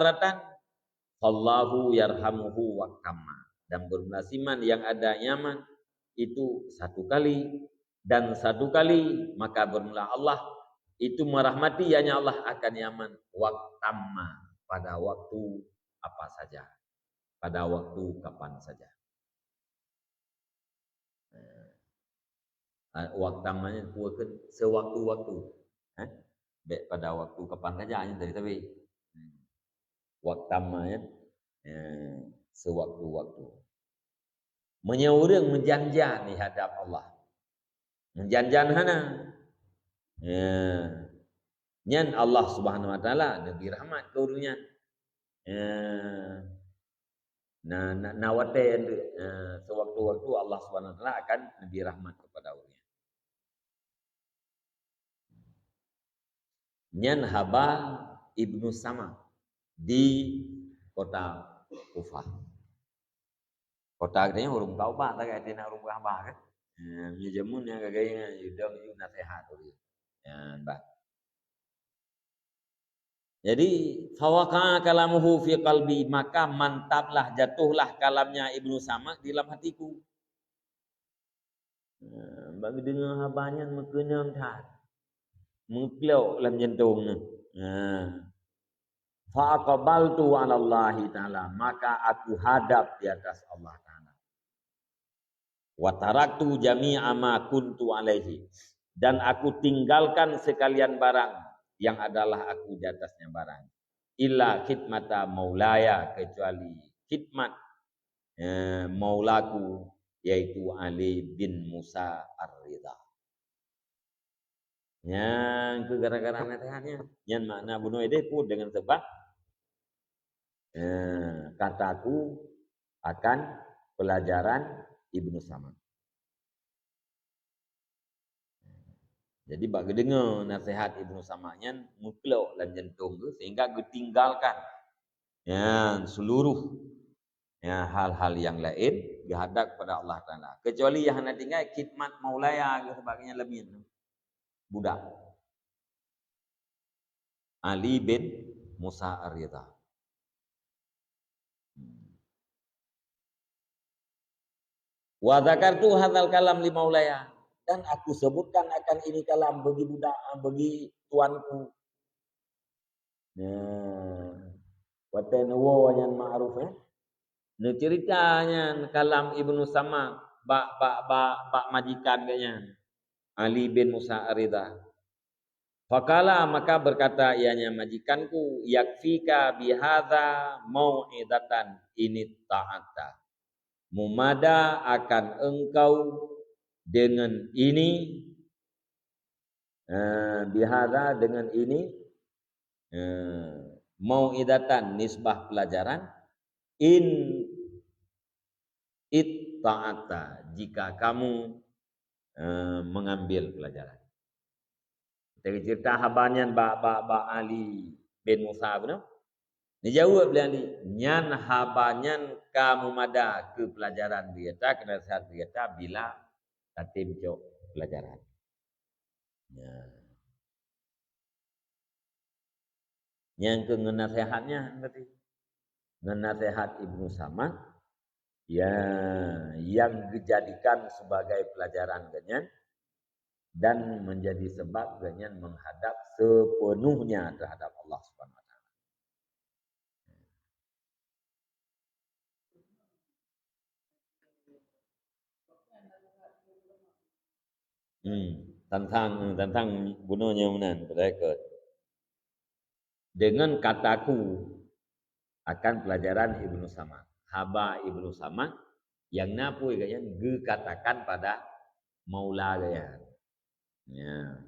Allahu yarhamuhu wa kamma. Dan bermelasiman yang ada nyaman itu satu kali dan satu kali, maka bermula Allah itu merahmati ianya Allah akan nyaman wa kamma, pada waktu apa saja, pada waktu kapan saja. Waktu tamanya kuakan sewaktu-waktu. Pada waktu kapan saja hanya dari tapi waktu tamanya sewaktu-waktu. Menyeurang menjanjan di hadap Allah. Menjanjan hana. Nyan Allah Subhanahu wa taala lebih rahmat ke urangnya. Nawate sewaktu-waktu Allah Subhanahu wa taala akan lebih rahmat kepada urangnya. Nyan haba Ibnu Sama di kota Kufah. Kota katanya urung Kaubah, tak kata nak urung Kaubah kan? Jamun yang kagaknya yudang yu nasihat tu. Bah. Jadi fawaqa kalamuhu fi qalbi, maka mantaplah, jatuhlah kalamnya Ibnu Sama di dalam hatiku. Bagi dengar habanya mekenyam tat. Mengklau dalam jantung ni. Fa aqbaltu 'ala Allah taala, maka aku hadap di atas Allah taala. Wa taraktu jami'a ma kuntu alaihi, dan aku tinggalkan sekalian barang yang adalah aku di atasnya barang. Illa khidmata maulaya, kecuali khidmat maulaku, yaitu Ali bin Musa Ar-Ridha. Yang ke gara-gara nasihatnya, yang makna bunuh ide pun dengan sebab kataku akan pelajaran Ibnu Sama. Jadi bagi dengar nasihat Ibnu Sama nya mutlak dan jantung tu, sehingga ditinggalkan seluruh hal-hal yang lain dihadap kepada Allah Taala, kecuali yang hendak tinggal khidmat maulaya ke sebagainya lebih budak Ali bin Musa Ar-Ridha. Wa dzakartu hadzal kalam li maulaya, dan aku sebutkan akan ini kalam bagi budak, bagi tuanku. Watan wa yang ma'ruf ne ceritanya kalam Ibnu Sama bak majikan kanya Ali bin Musa Ar-Ridha. Faqala maka berkata ianya majikanku yakfika bihadza mau'idatan ini ta'ata. Mumada akan engkau dengan ini bihadza dengan ini mau'idatan nisbah pelajaran in itta'ata jika kamu mengambil pelajaran. Kita cerita habanyan ba Ali bin Musa benar. Ni jawab beliau ni nyan habanyan kamu mada ke pelajaran dia tak kena nasihat dia tak bila tatim jok pelajaran. Ya. Yang ke nasihatnya berarti nasihat Ibnu Samad ya yang dijadikan sebagai pelajaran ganyan dan menjadi sebab ganyan menghadap sepenuhnya terhadap Allah Subhanahu wa taala. Tentang bunuhnya menan berikut. Dengan kataku akan pelajaran Ibnu Samad. Haba Ibnu Samad yang napu ganyan ge katakan pada maula ganyan. Ya.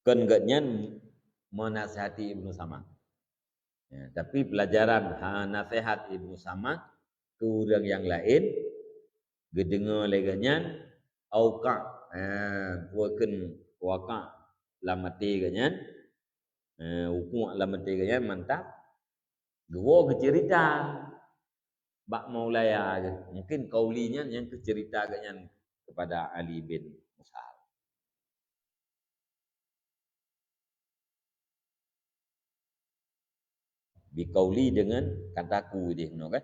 Kan ganyan menasihati Ibnu Samad. Ya, tapi pelajaran nasihat Ibnu Samad ke orang yang lain gedengar leganyan auqa puakeun waqa lamati ganyan hukum lamati ganyan mantap gewo kecerita bak maulaya mungkin kaulinya yang kecerita ganyan kepada Ali bin Musa bikauli dengan kataku dia kan.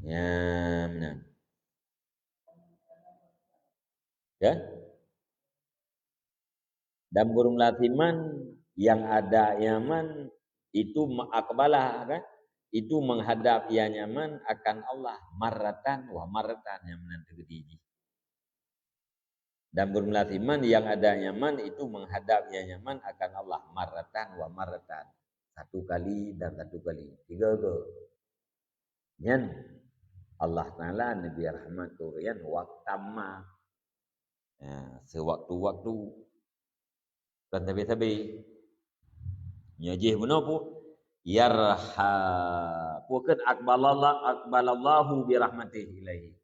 Ya, benar. Ya. Dan burung latiman yang ada Yaman itu akbalah kan? Itu menghadap ya Yaman akan Allah marratan wa marratan yang menantu gediji. Dan burung latiman yang ada Yaman itu menghadap ya Yaman akan Allah marratan wa marratan. Satu kali dan satu kali. Tiga ke. Yan Allah Ta'ala Nabi Rahmat Turian waktamma sewaktu-waktu kan tabi-tabi nyajih benar pu yarha pukan akbalallahu bi rahmatihi ilaihi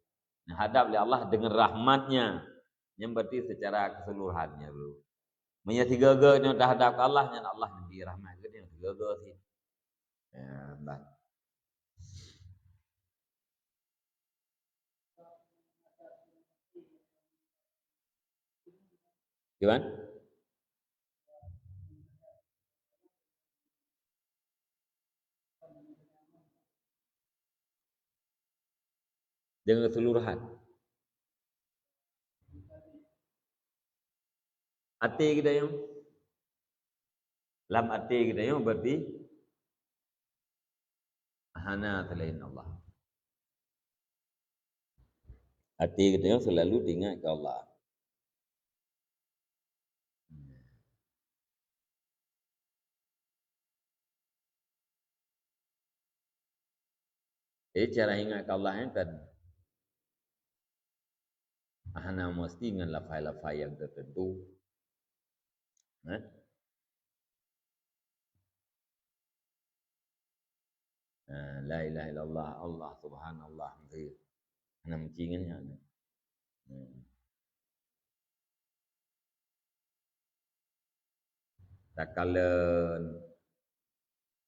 nah hadap oleh Allah dengan rahmatnya yang berarti secara keseluruhannya dulu menya tiga-tiga nya dah hadap ke Allah nya Allah Nabi rahmat ke dia tiga-tiga sih ya bah gimana? Dengan keseluruhan. Hati kita yang lam hati kita yang berarti hana selain Allah. Hati kita yang selalu diingat ke Allah. Jadi cara ingat ke Allah yang kan hana mesti dengan lafai-lafai yang tertentu. La ilaha illallah Allah subhanallah. Hana mesti dengan ni.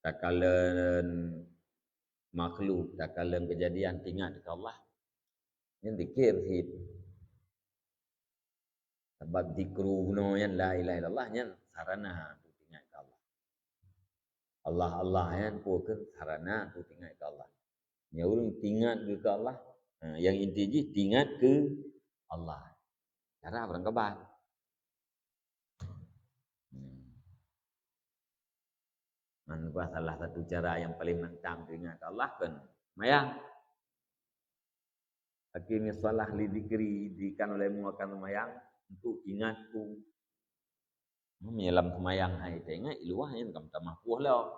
Takalan makhluk, takalan kejadian ingat ke Allah. Yang dikir sih. Sebab dikru guna yang la ilaha illallah yang sarana tu ingat ke Allah. Allah yang puakan sarana tu ingat ke Allah. Yang orang ingat ke Allah, yang inti je ingat ke Allah. Cara orang kebal. Manubah salah satu cara yang paling mantap ingat Allah kan mayang. Akhirnya salah li dikri dikan oleh akan mayang untuk ingatku. Menyelam semayang hai tengah iluah yang kam tamah puah lah.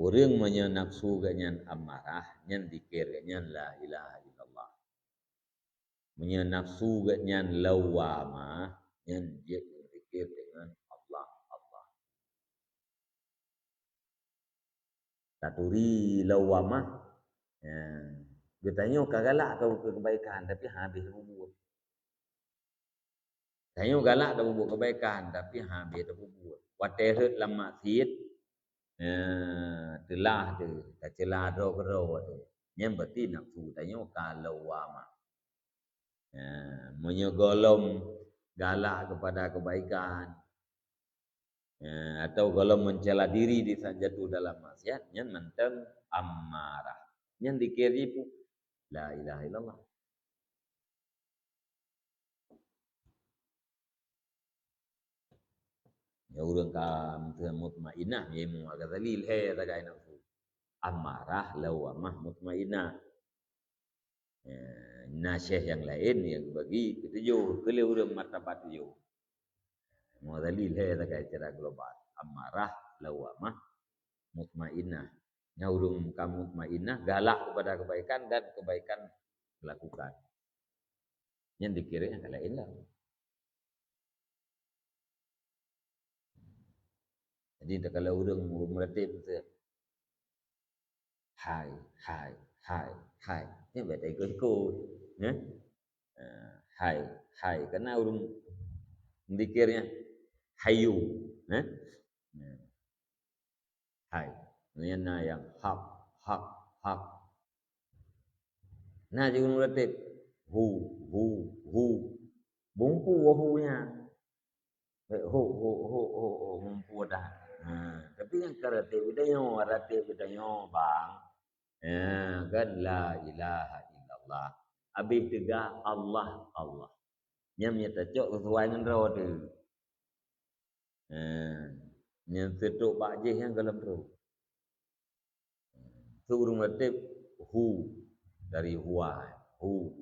Orang punya nafsu ganyan amarah, nyan dikir ganyan la ilaha illallah. Punya nafsu ganyan lawamah, nyan dia dikir dengan Allah, Allah. Taturi lawamah, ya. Dia tanya kagalak kau kebaikan tapi habis buat. Tanya galak dah buat kebaikan tapi habis dah buat. Waterut lama maksiat, telah tu, kecelah ro tu. Yang berarti nafsu tanya kalau wama. Menyegolong galak kepada kebaikan. Atau kalau mencela diri di saat jatuh dalam maksiat, yang mentem amarah. Yang dikiri pun la ilaha illallah. Ya urang kam mutmainah ye mu agak dalil he tagai nafsu. Amarah lawamah mutmainah. Nasyih yang lain yang bagi ketujuh kele urang martabat tujuh. Mu dalil he tagai cara global. Amarah lawamah mutmainah. Ya urang kam mutmainah galak kepada kebaikan dan kebaikan dilakukan. Yang dikira yang lain lah. Jadi kalau urang meratib tu hai hai hai hai ni baik ikut ya hai hai karena urang dikirnya hayu ya hai ni yang hak hak hak nah juga meratib hu bungku wahunya ho bungku dah. Tapi yang karatib kita nyo bang kan la ilaha illallah. Habis tegak Allah Allah. Yang menyata cok sesuai dengan roh tu. Yang setuk bakjih yang dalam roh. Suruh meratib hu dari huwa hu.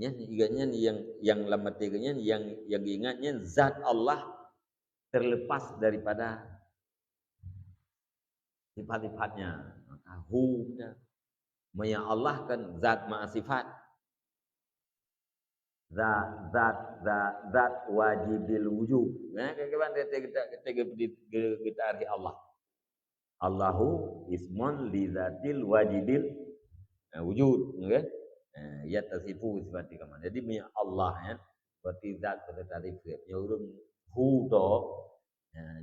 Yang lama tiganya yang ingatnya zat Allah terlepas daripada sifat-sifatnya. Hu Maya Allah kan zat maha sifat. Zat wajibil wujud. Nah, kawan kita arti Allah. Allahu ismun li zatil wajibil wujud, okay? Ya tasifu sifati kaman. Jadi punya Allah ya, berarti zat pada tarif dia. Ya urang hu to,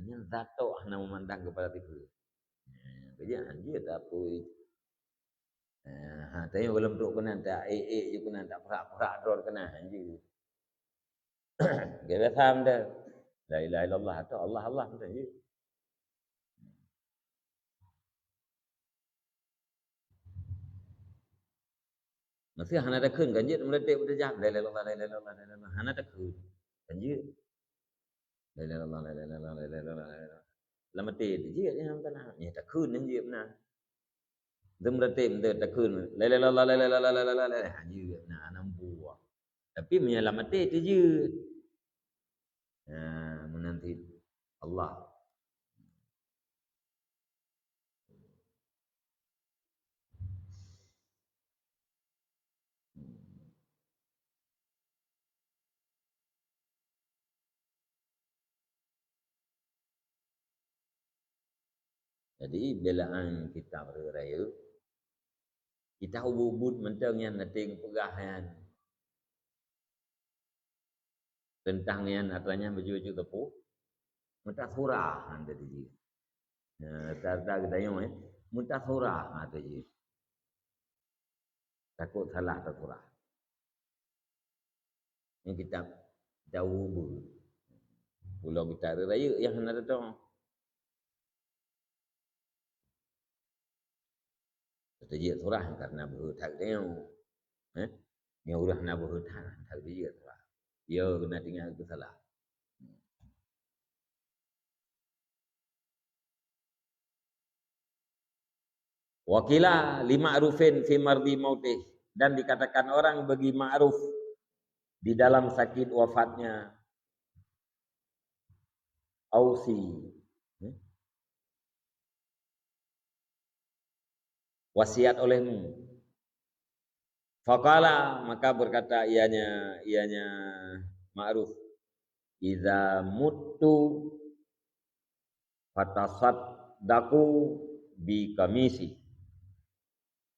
nya zat to hana memandang kepada itu. Kerja dia tak apa. Tanya belum tu kena tak je kena tak perak-perak dor kena anjing. Kita faham dah. La ilaha illallah tu Allah Allah tu je. Masih hana ada kun kan je meletik pada jam. La ilaha illallah la ilaha illallah la ilaha illallah hana ada kun. Kan je. La ilaha illallah la ilaha illallah la ilaha illallah. Lama te je yang tanah. Ya tak kun kan je benar. Dem meletik tak kun. La ilaha illallah la ilaha illallah la ilaha illallah je. Nah nampu. Tapi menyelamat itu je. Menanti Allah. Jadi belaan kita berraya kita ubud mentang yang nating pegahan tentang yang katanya baju-baju tepu mentah surah anda tadi. Tak kita yang mentah surah anda tadi. Takut salah tak surah. Yang kita jauh bu. Pulau Utara Raya yang ada tu. Terjadi surah karena berhutang dia. Yang urah nak berhutang, terjadi surah. Dia kena tinggal ke salah. Wakila lima arufin fi mardi mautih, dan dikatakan orang bagi ma'ruf di dalam sakit wafatnya. Ausi, wasiat olehmu. Faqala, maka berkata ianya ma'ruf, idza muttu fatasaddaqu bi kamisi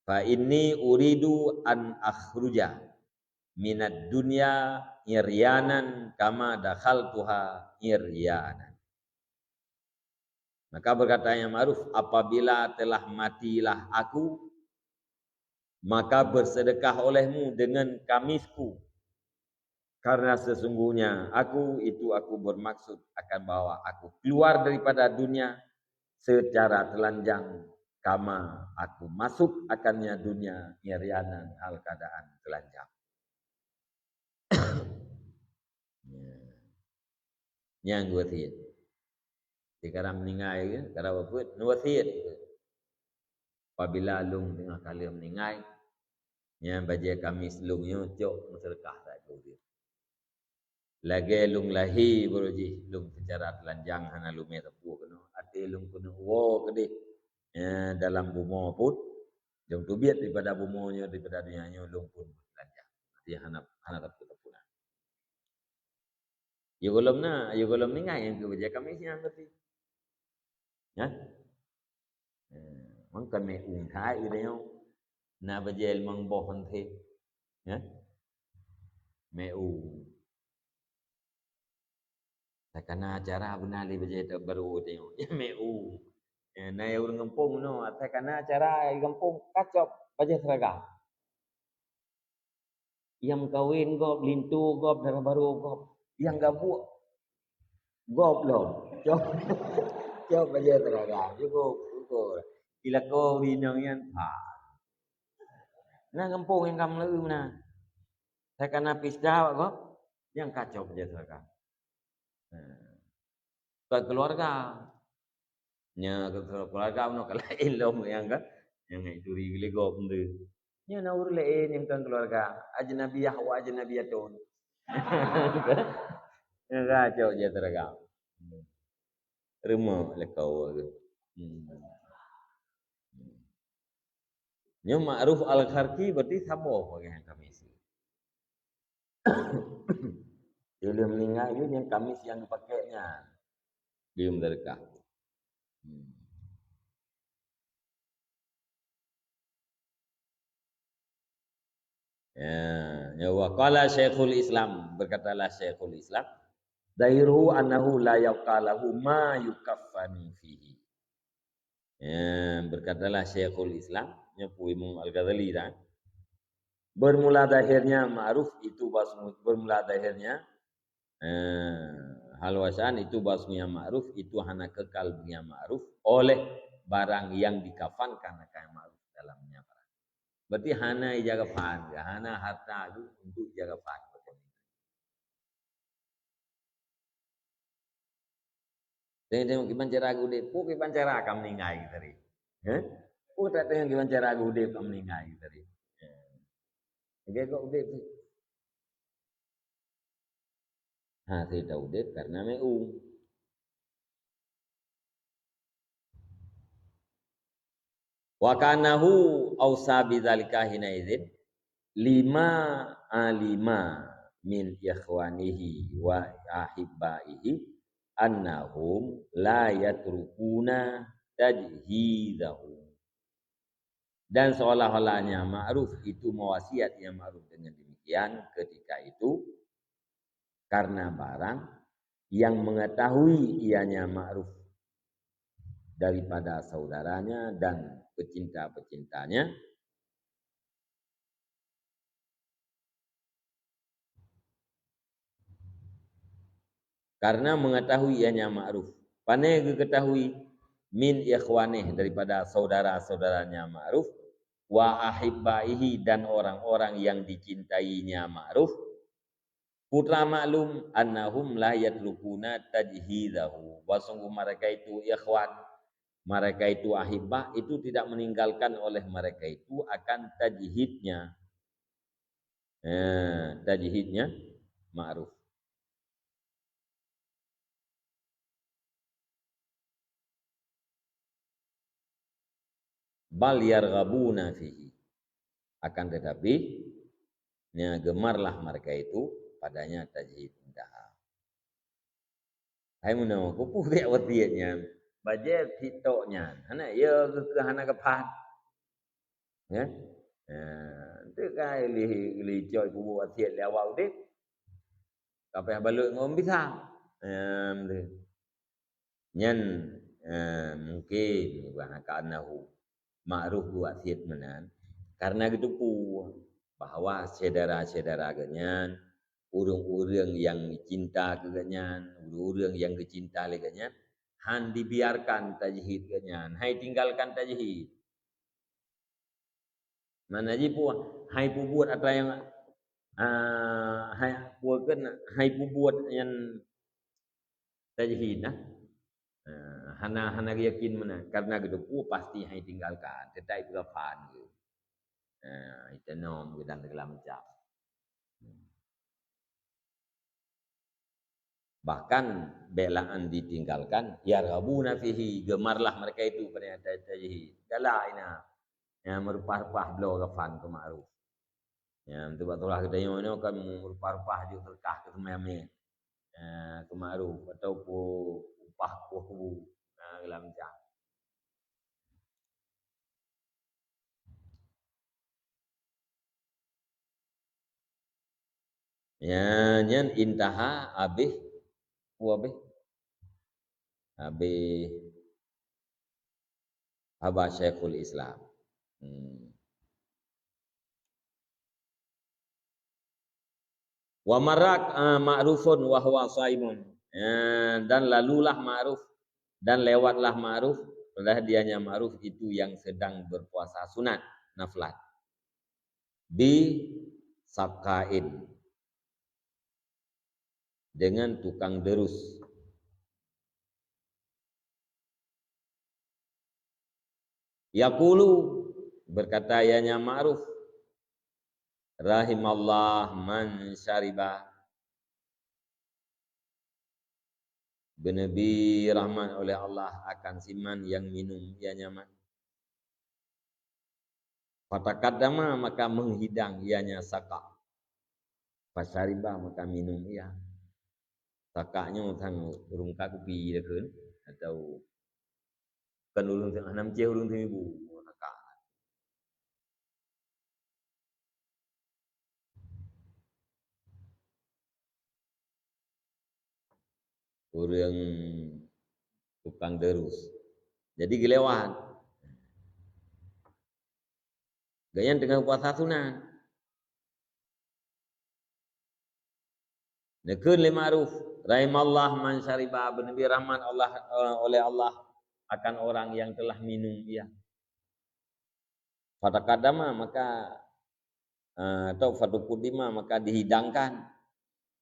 fa inni uridu an akhruja minad dunya iryanan kama dakhaltuha iryanan. Maka berkata yang ma'ruf, apabila telah matilah aku, maka bersedekah olehmu dengan kamisku, karena sesungguhnya aku bermaksud akan bawa aku keluar daripada dunia secara telanjang, kama aku masuk akannya dunia iryanan hal keadaan telanjang. Yang wasiat. Sekarang meninggal ke, kalau apa wasiat. Apabila lung tengah kali meninggal, yang baca kamis lungnya cok sedekah tak dia. Lagi lung lahi beruji lung secara telanjang hana lume tepu kena. Ati lung kena wo gede. Dalam bumo pun jom tu biat daripada bumonya daripada dunianya lung pun telanjang. Dia hana tepu lah. Ya golom meninggal yang ke baca kamisnya berarti. Ya. Mong kami ungkai dia. Na bajel mang bohon the. Ya. Meu. Takana acara benar li bajel baru tengok. Ya meu. Na orang kampung no, takana acara kampung kacop bajel seragam. Yang kawin gop lintu gop darah baru gop. Yang gabuk gop lo. Cop bajel seragam. Cukup. Ila ko binong yan. Na kampung yang kamu lalu mana? Saya kena pisah kok, yang kacau je seragam. Keluarga, nya keluarga no kalau ilmu yang kan, yang itu rigli gop tu. Nya na ur lain yang kan keluarga, ajnabiyah wa ajnabiyatun. Yang kacau je seragam. Rumah lekau tu. Nya ma'ruf al-kharki berarti sabo bagi yang kami isi. Dia meninggal itu yang kamis yang dipakainya. Dia berkah. Ya wa qala Syekhul Islam, berkatalah Syekhul Islam, dairuhu annahu la yaqalahu ma yukaffanu fihi. Berkatalah Syekhul Islam, nyepui Imam Al-Ghazali dah. Bermula dahirnya ma'ruf itu bermula dahirnya halwasan itu basminya ma'ruf itu hanya kekal punya ma'ruf oleh barang yang dikafankan akan ma'ruf dalamnya. Berarti hana jaga fan, hana harta itu untuk jaga fan. Tengok gimana cara gude, pu gimana cara kamu meninggal tadi. Pu tak tengok gimana cara gude kamu meninggal tadi. Dia kok ude. Saya tahu ude karena meu. Wa kanahu ausa bidzalika hina idzin lima min ikhwanihi wa ahibbaihi annahum la yatrukuna tajhizahu. Dan seolah-olahnya ma'ruf itu mewasiat yang ma'ruf dengan demikian ketika itu karena barang yang mengetahui ianya ma'ruf daripada saudaranya dan pecinta-pecintanya karena mengetahui ianya ma'ruf. Pandai ketahui min ikhwanih daripada saudara-saudaranya ma'ruf wa ahibbaihi dan orang-orang yang dicintainya ma'ruf. Putra maklum annahum la yatrukuna tajhidahu. Sungguh mereka itu ikhwan, mereka itu ahibbah, itu tidak meninggalkan oleh mereka itu akan tajhidnya. Tajhidnya ma'ruf. Bal yarghabuna fihi. Akan tetapi gemarlah mereka itu padanya tajhid indah. Hai munau ko pu dia watiatnya. Bajet hitoknya. Hana ya ke hana kepat. Ya. Tu kai li joy pu watiat lewat udik. Kapai balut ngom bisa. Nyan mungkin bukan kanahu ma'ruf buat siat menan karena gitu pu bahwa saudara-saudara ganyan urang-urang yang cinta ke ganyan urang yang kecinta le ganyan han dibiarkan tajhid ganyan hai tinggalkan tajhid mana ji pu hai pu buat apa yang hai buatkan hai pu buat yang tajhid nah hana yakin mana karena gitu pasti hai tinggalkan tetai berafan gitu itu nom dan dalam jam bahkan belaan ditinggalkan ya rabuna fihi gemarlah mereka itu pada tajhid dalaina yang merupah-rupah belo rafan ke ma'ruf yang betul-betul kita yang ini kan merupah-rupah juga terkah ke semame ke ma'ruf atau upah kuhu dalam jam. Ya, nyan intaha abih Aba Syekhul Islam. Wa marak ma'rufun wa huwa shaimun. Dan lalulah ma'ruf dan lewatlah ma'ruf padahal dianya ma'ruf itu yang sedang berpuasa sunat naflat. Bi sakain dengan tukang derus. Yaqulu berkata ianya ma'ruf rahimallah man syariba benabi rahman oleh Allah akan siman yang minum ia nyaman. Fatakadama maka menghidang ianya saka. Fasyariba maka minum ia. Sakanya thang urung kakupi dekeun atau kan ulun tengah 6 ceh ulun tengah ibu sakak. Urang tukang derus. Jadi gelewat. Gayan tengah puasa sunat. Nekeun li ma'ruf, rahimallah man syariba benabi rahman Allah oleh Allah akan orang yang telah minum ia. Fatakadama maka atau fatukudima maka dihidangkan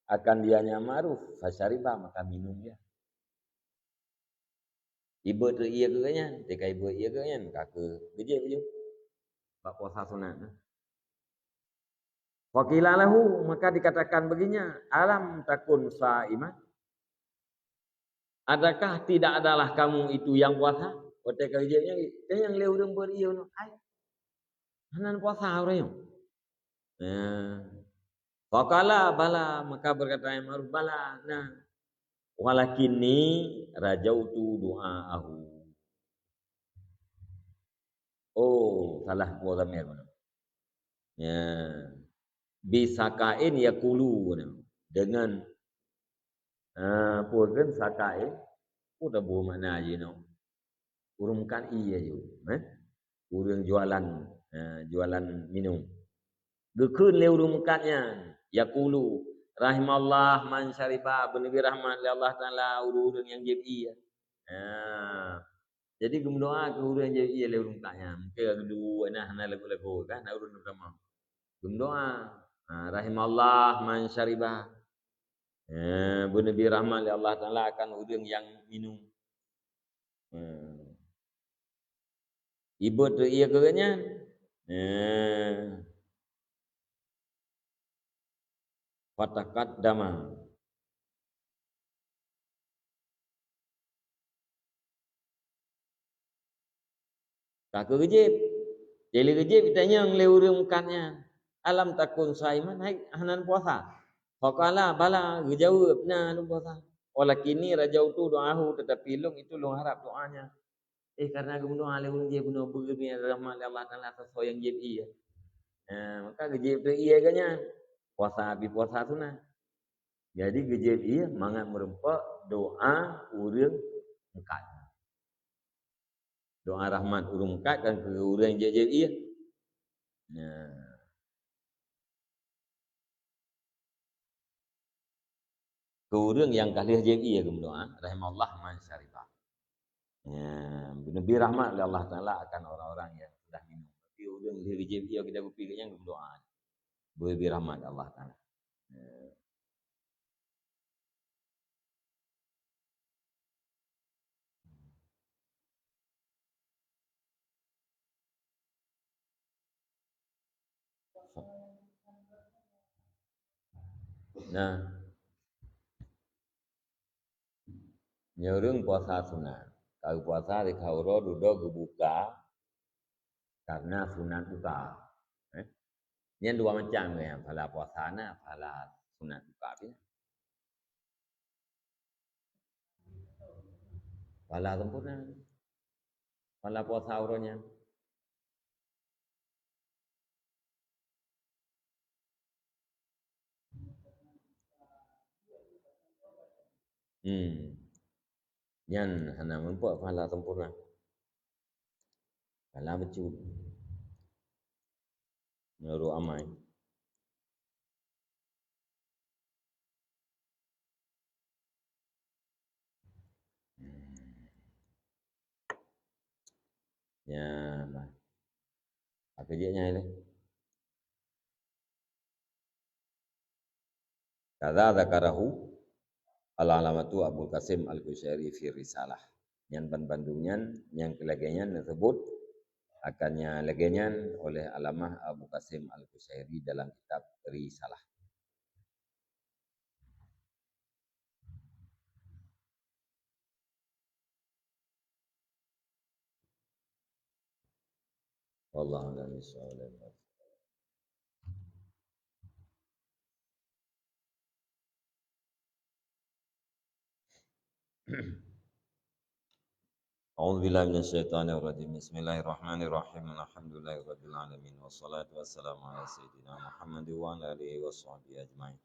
akan dianya ma'ruf, fasyariba maka minum ia. Ibu tu iya ke kan? Jika ibu iya ke kan? Kaka beje. Bak puasa sunat. Wakilalahu maka dikatakan begini, alam takun sa'iman. Adakah tidak adalah kamu itu yang puasa? Kata kerjanya, yang leu urang berieu no. Ai. Hanan puasa urang. Faqala bala maka berkata yang ma'ruf bala. Nah, walakinni rajautu du'aahu. Oh, salah gua zamir mana? Ya. Bisakain yaqulu dengan purun sakain udah buah makna je no. Urungkan iya je. Urang jualan minum. Gekeun le urung mekatnya yaqulu Rahimallah man syariba benabi rahmat li Allah Taala urang yang jadi ya. Jadi berdoa ke urang yang jadi le urang tanya. Mungkin kedua nah lagu-lagu kan urang pertama. Berdoa rahimallah man syariba. Benabi rahmat li Allah Taala akan urang yang minum. Ibu tu ia keranya. Fatakat dama. Tak kerjip. Jadi kerjip ditanya yang leurung mukanya. Alam takun saiman hai hanan puasa. Faqala bala jawab nah lu puasa. Walakini rajau tu doahu tetapi long itu long harap doanya. Karena gumno ale urang je bunuh begini rahmat Allah Taala sesuai yang jadi iya. Maka kerjip tu iya kanya. Puasa habis puasa sunah. Jadi kerjip iya mangat merempak doa urang mengkat. Doa rahmat urang mengkat kan ke urang je iya. Ke urang yang kalih je iya doa rahimallah man syariba. Nabi rahmat oleh Allah Taala akan orang-orang yang sudah minum. Tapi urang dia je iya kita berfikirnya doa. Beri rahmat Allah Taala. Nah, nyurung puasa sunat. Kalau puasa di kauro duduk buka karena sunat buka. Ini dua macam ya, pala puasa na, pala sunat buka ni. Pala sempurna. Pala puasa auronya. Yan hana mempuat pala sempurna. Pala becut. Menurut amai. Ya, apa dia nyai le? Kadza dzakarahu al-alamatu Abul Qasim Al-Qushairi fi Risalah. Yang bandungan yang kelegenyan tersebut akannya legenyan oleh Alamah Abu Qasim Al-Qushairi dalam kitab Risalah. Wallahu a'lam bishawab. A'udzu billahi minasyaitonir rajim. Bismillahirrahmanirrahim. Alhamdulillahirabbil alamin wassalatu wassalamu ala sayyidina Muhammad wa ala alihi washabbihi ajmain.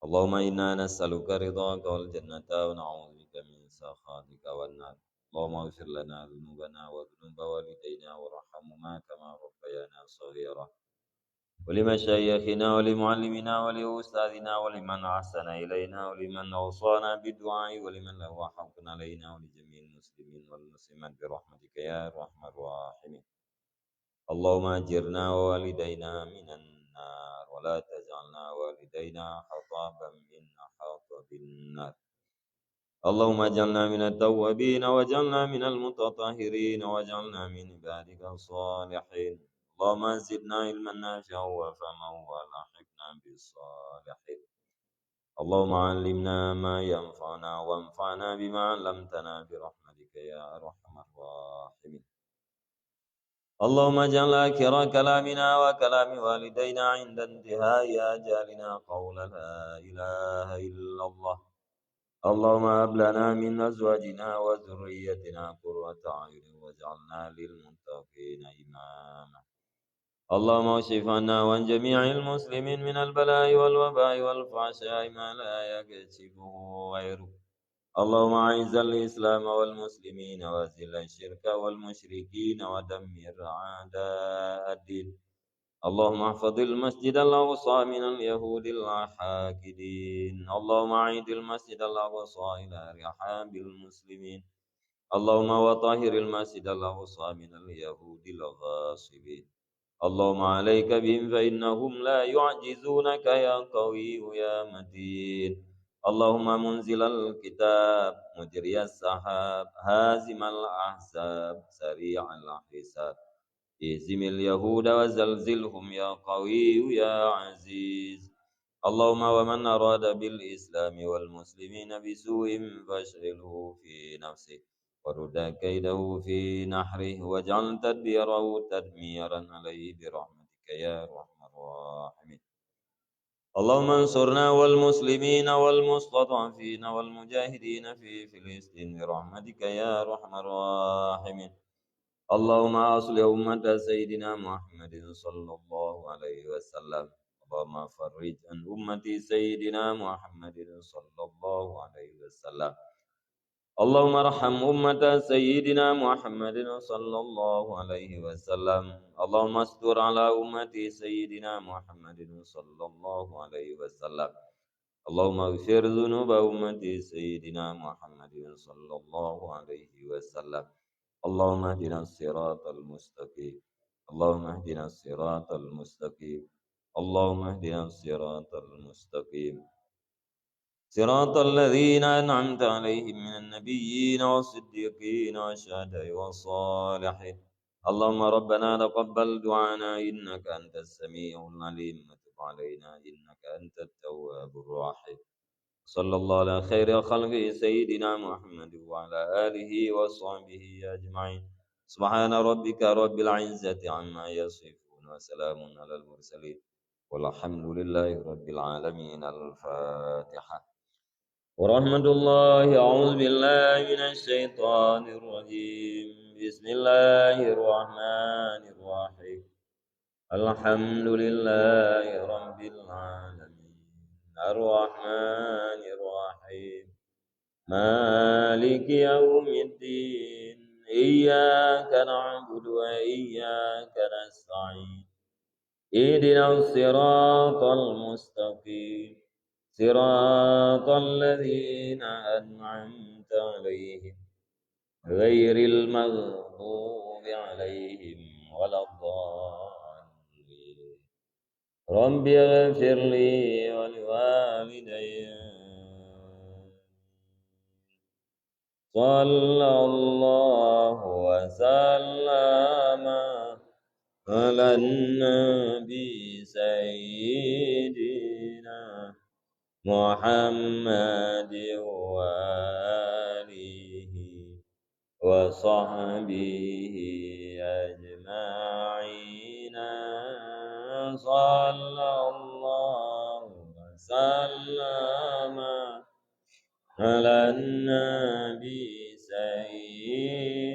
Allahumma inna nas'aluka ridhaka wal jannata wa na'udzu bika min sakhatika wan nar. Allahumma ighfir lana dhunubana wa dhunuba walidayna warhamhuma kama rabbayana shaghira. ولمشايخنا ولمعلمنا ولأستاذنا ولمن أحسن إلينا ولمن أوصانا بالدعاء ولمن له حق علينا ولجميع المسلمين والمسلمات برحمتك يا أرحم الراحمين. اللهم أجرنا ووالدينا من النار ولا تجعلنا والدينا حطابا من حطب النار. اللهم اجعلنا من التوابين واجعلنا من المتطهرين واجعلنا من عبادك الصالحين. اللهم زدنا علما نافعا وفهما والحقنا بالصالحين. اللهم علمنا ما ينفعنا وانفعنا بما علمتنا برحمتك يا ارحم الراحمين. اللهم اجعل آخر كلامنا وكلام والدينا عند انتهاء آجالنا قول لا إله إلا الله. اللهم هب لنا من أزواجنا وذريتنا قرة أعين واجعلنا للمتقين إماما. اللهم اكشف عنا وعن جميع المسلمين من البلاء والوباء والفحشاء ما لا يكشفه غيرك. اللهم أعز الإسلام والمسلمين وأذل الشرك والمشركين ودمر أعداء الدين. اللهم احفظ المسجد الأقصى من اليهود الحاكدين. اللهم أعيد المسجد الأقصى إلى رحاب المسلمين. اللهم وطهر المسجد الأقصى من اليهود الغاصبين. اللهم عليك بهم فإنهم لا يعجزونك يا قوي يا متين. اللهم منزل الكتاب مجري السحاب هازم الأحزاب سريع الحساب اهزم اليهود وزلزلهم يا قوي يا عزيز. اللهم ومن أراد بالإسلام والمسلمين بسوء فاشغله في نفسه ورد كيده في نحره واجعل تدبيره تدميرا عليه برحمتك يا أرحم الراحمين. اللهم انصرنا والمسلمين والمستضعفين والمجاهدين في فلسطين برحمتك يا أرحم الراحمين. اللهم أصلح أمة سيدنا محمد صلى الله عليه وسلم. اللهم فرج عن أمة سيدنا محمد صلى الله عليه وسلم. اللهم ارحم أمة سيدنا محمد صلى الله عليه وسلم. اللهم استر على أمة سيدنا محمد صلى الله عليه وسلم. اللهم اغفر ذنوب أمة سيدنا محمد صلى الله عليه وسلم. اللهم اهدنا الصراط المستقيم. اللهم اهدنا الصراط المستقيم. اللهم اهدنا الصراط المستقيم صراط الذين أنعمت عليهم من النبيين والصديقين والشهداء والصالحين. اللهم ربنا تقبل دعانا إنك أنت السميع العليم وتب علينا إنك أنت التواب الرحيم. صلى الله على خير خلقه سيدنا محمد وعلى آله وصحبه أجمعين. سبحان ربك رب العزة عما يصفون وسلام على المرسلين والحمد لله رب العالمين. الفاتحة. ورحمة الله. أعوذ بالله من الشيطان الرجيم. بسم الله الرحمن الرحيم. الحمد لله رب العالمين الرحمن الرحيم مالك يوم الدين. إياك نعبد وإياك نستعين. اهدنا الصراط المستقيم صراط الذين أنعمت عليهم غير المغضوب عليهم ولا الضالين. رب اغفر لي ولوالدي. صلى الله وسلم على النبي سيدنا محمد وآله وصحبه أجمعين. صلى الله وسلم على النبي سيدنا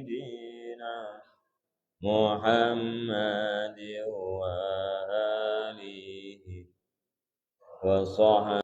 محمد وآله وصحبه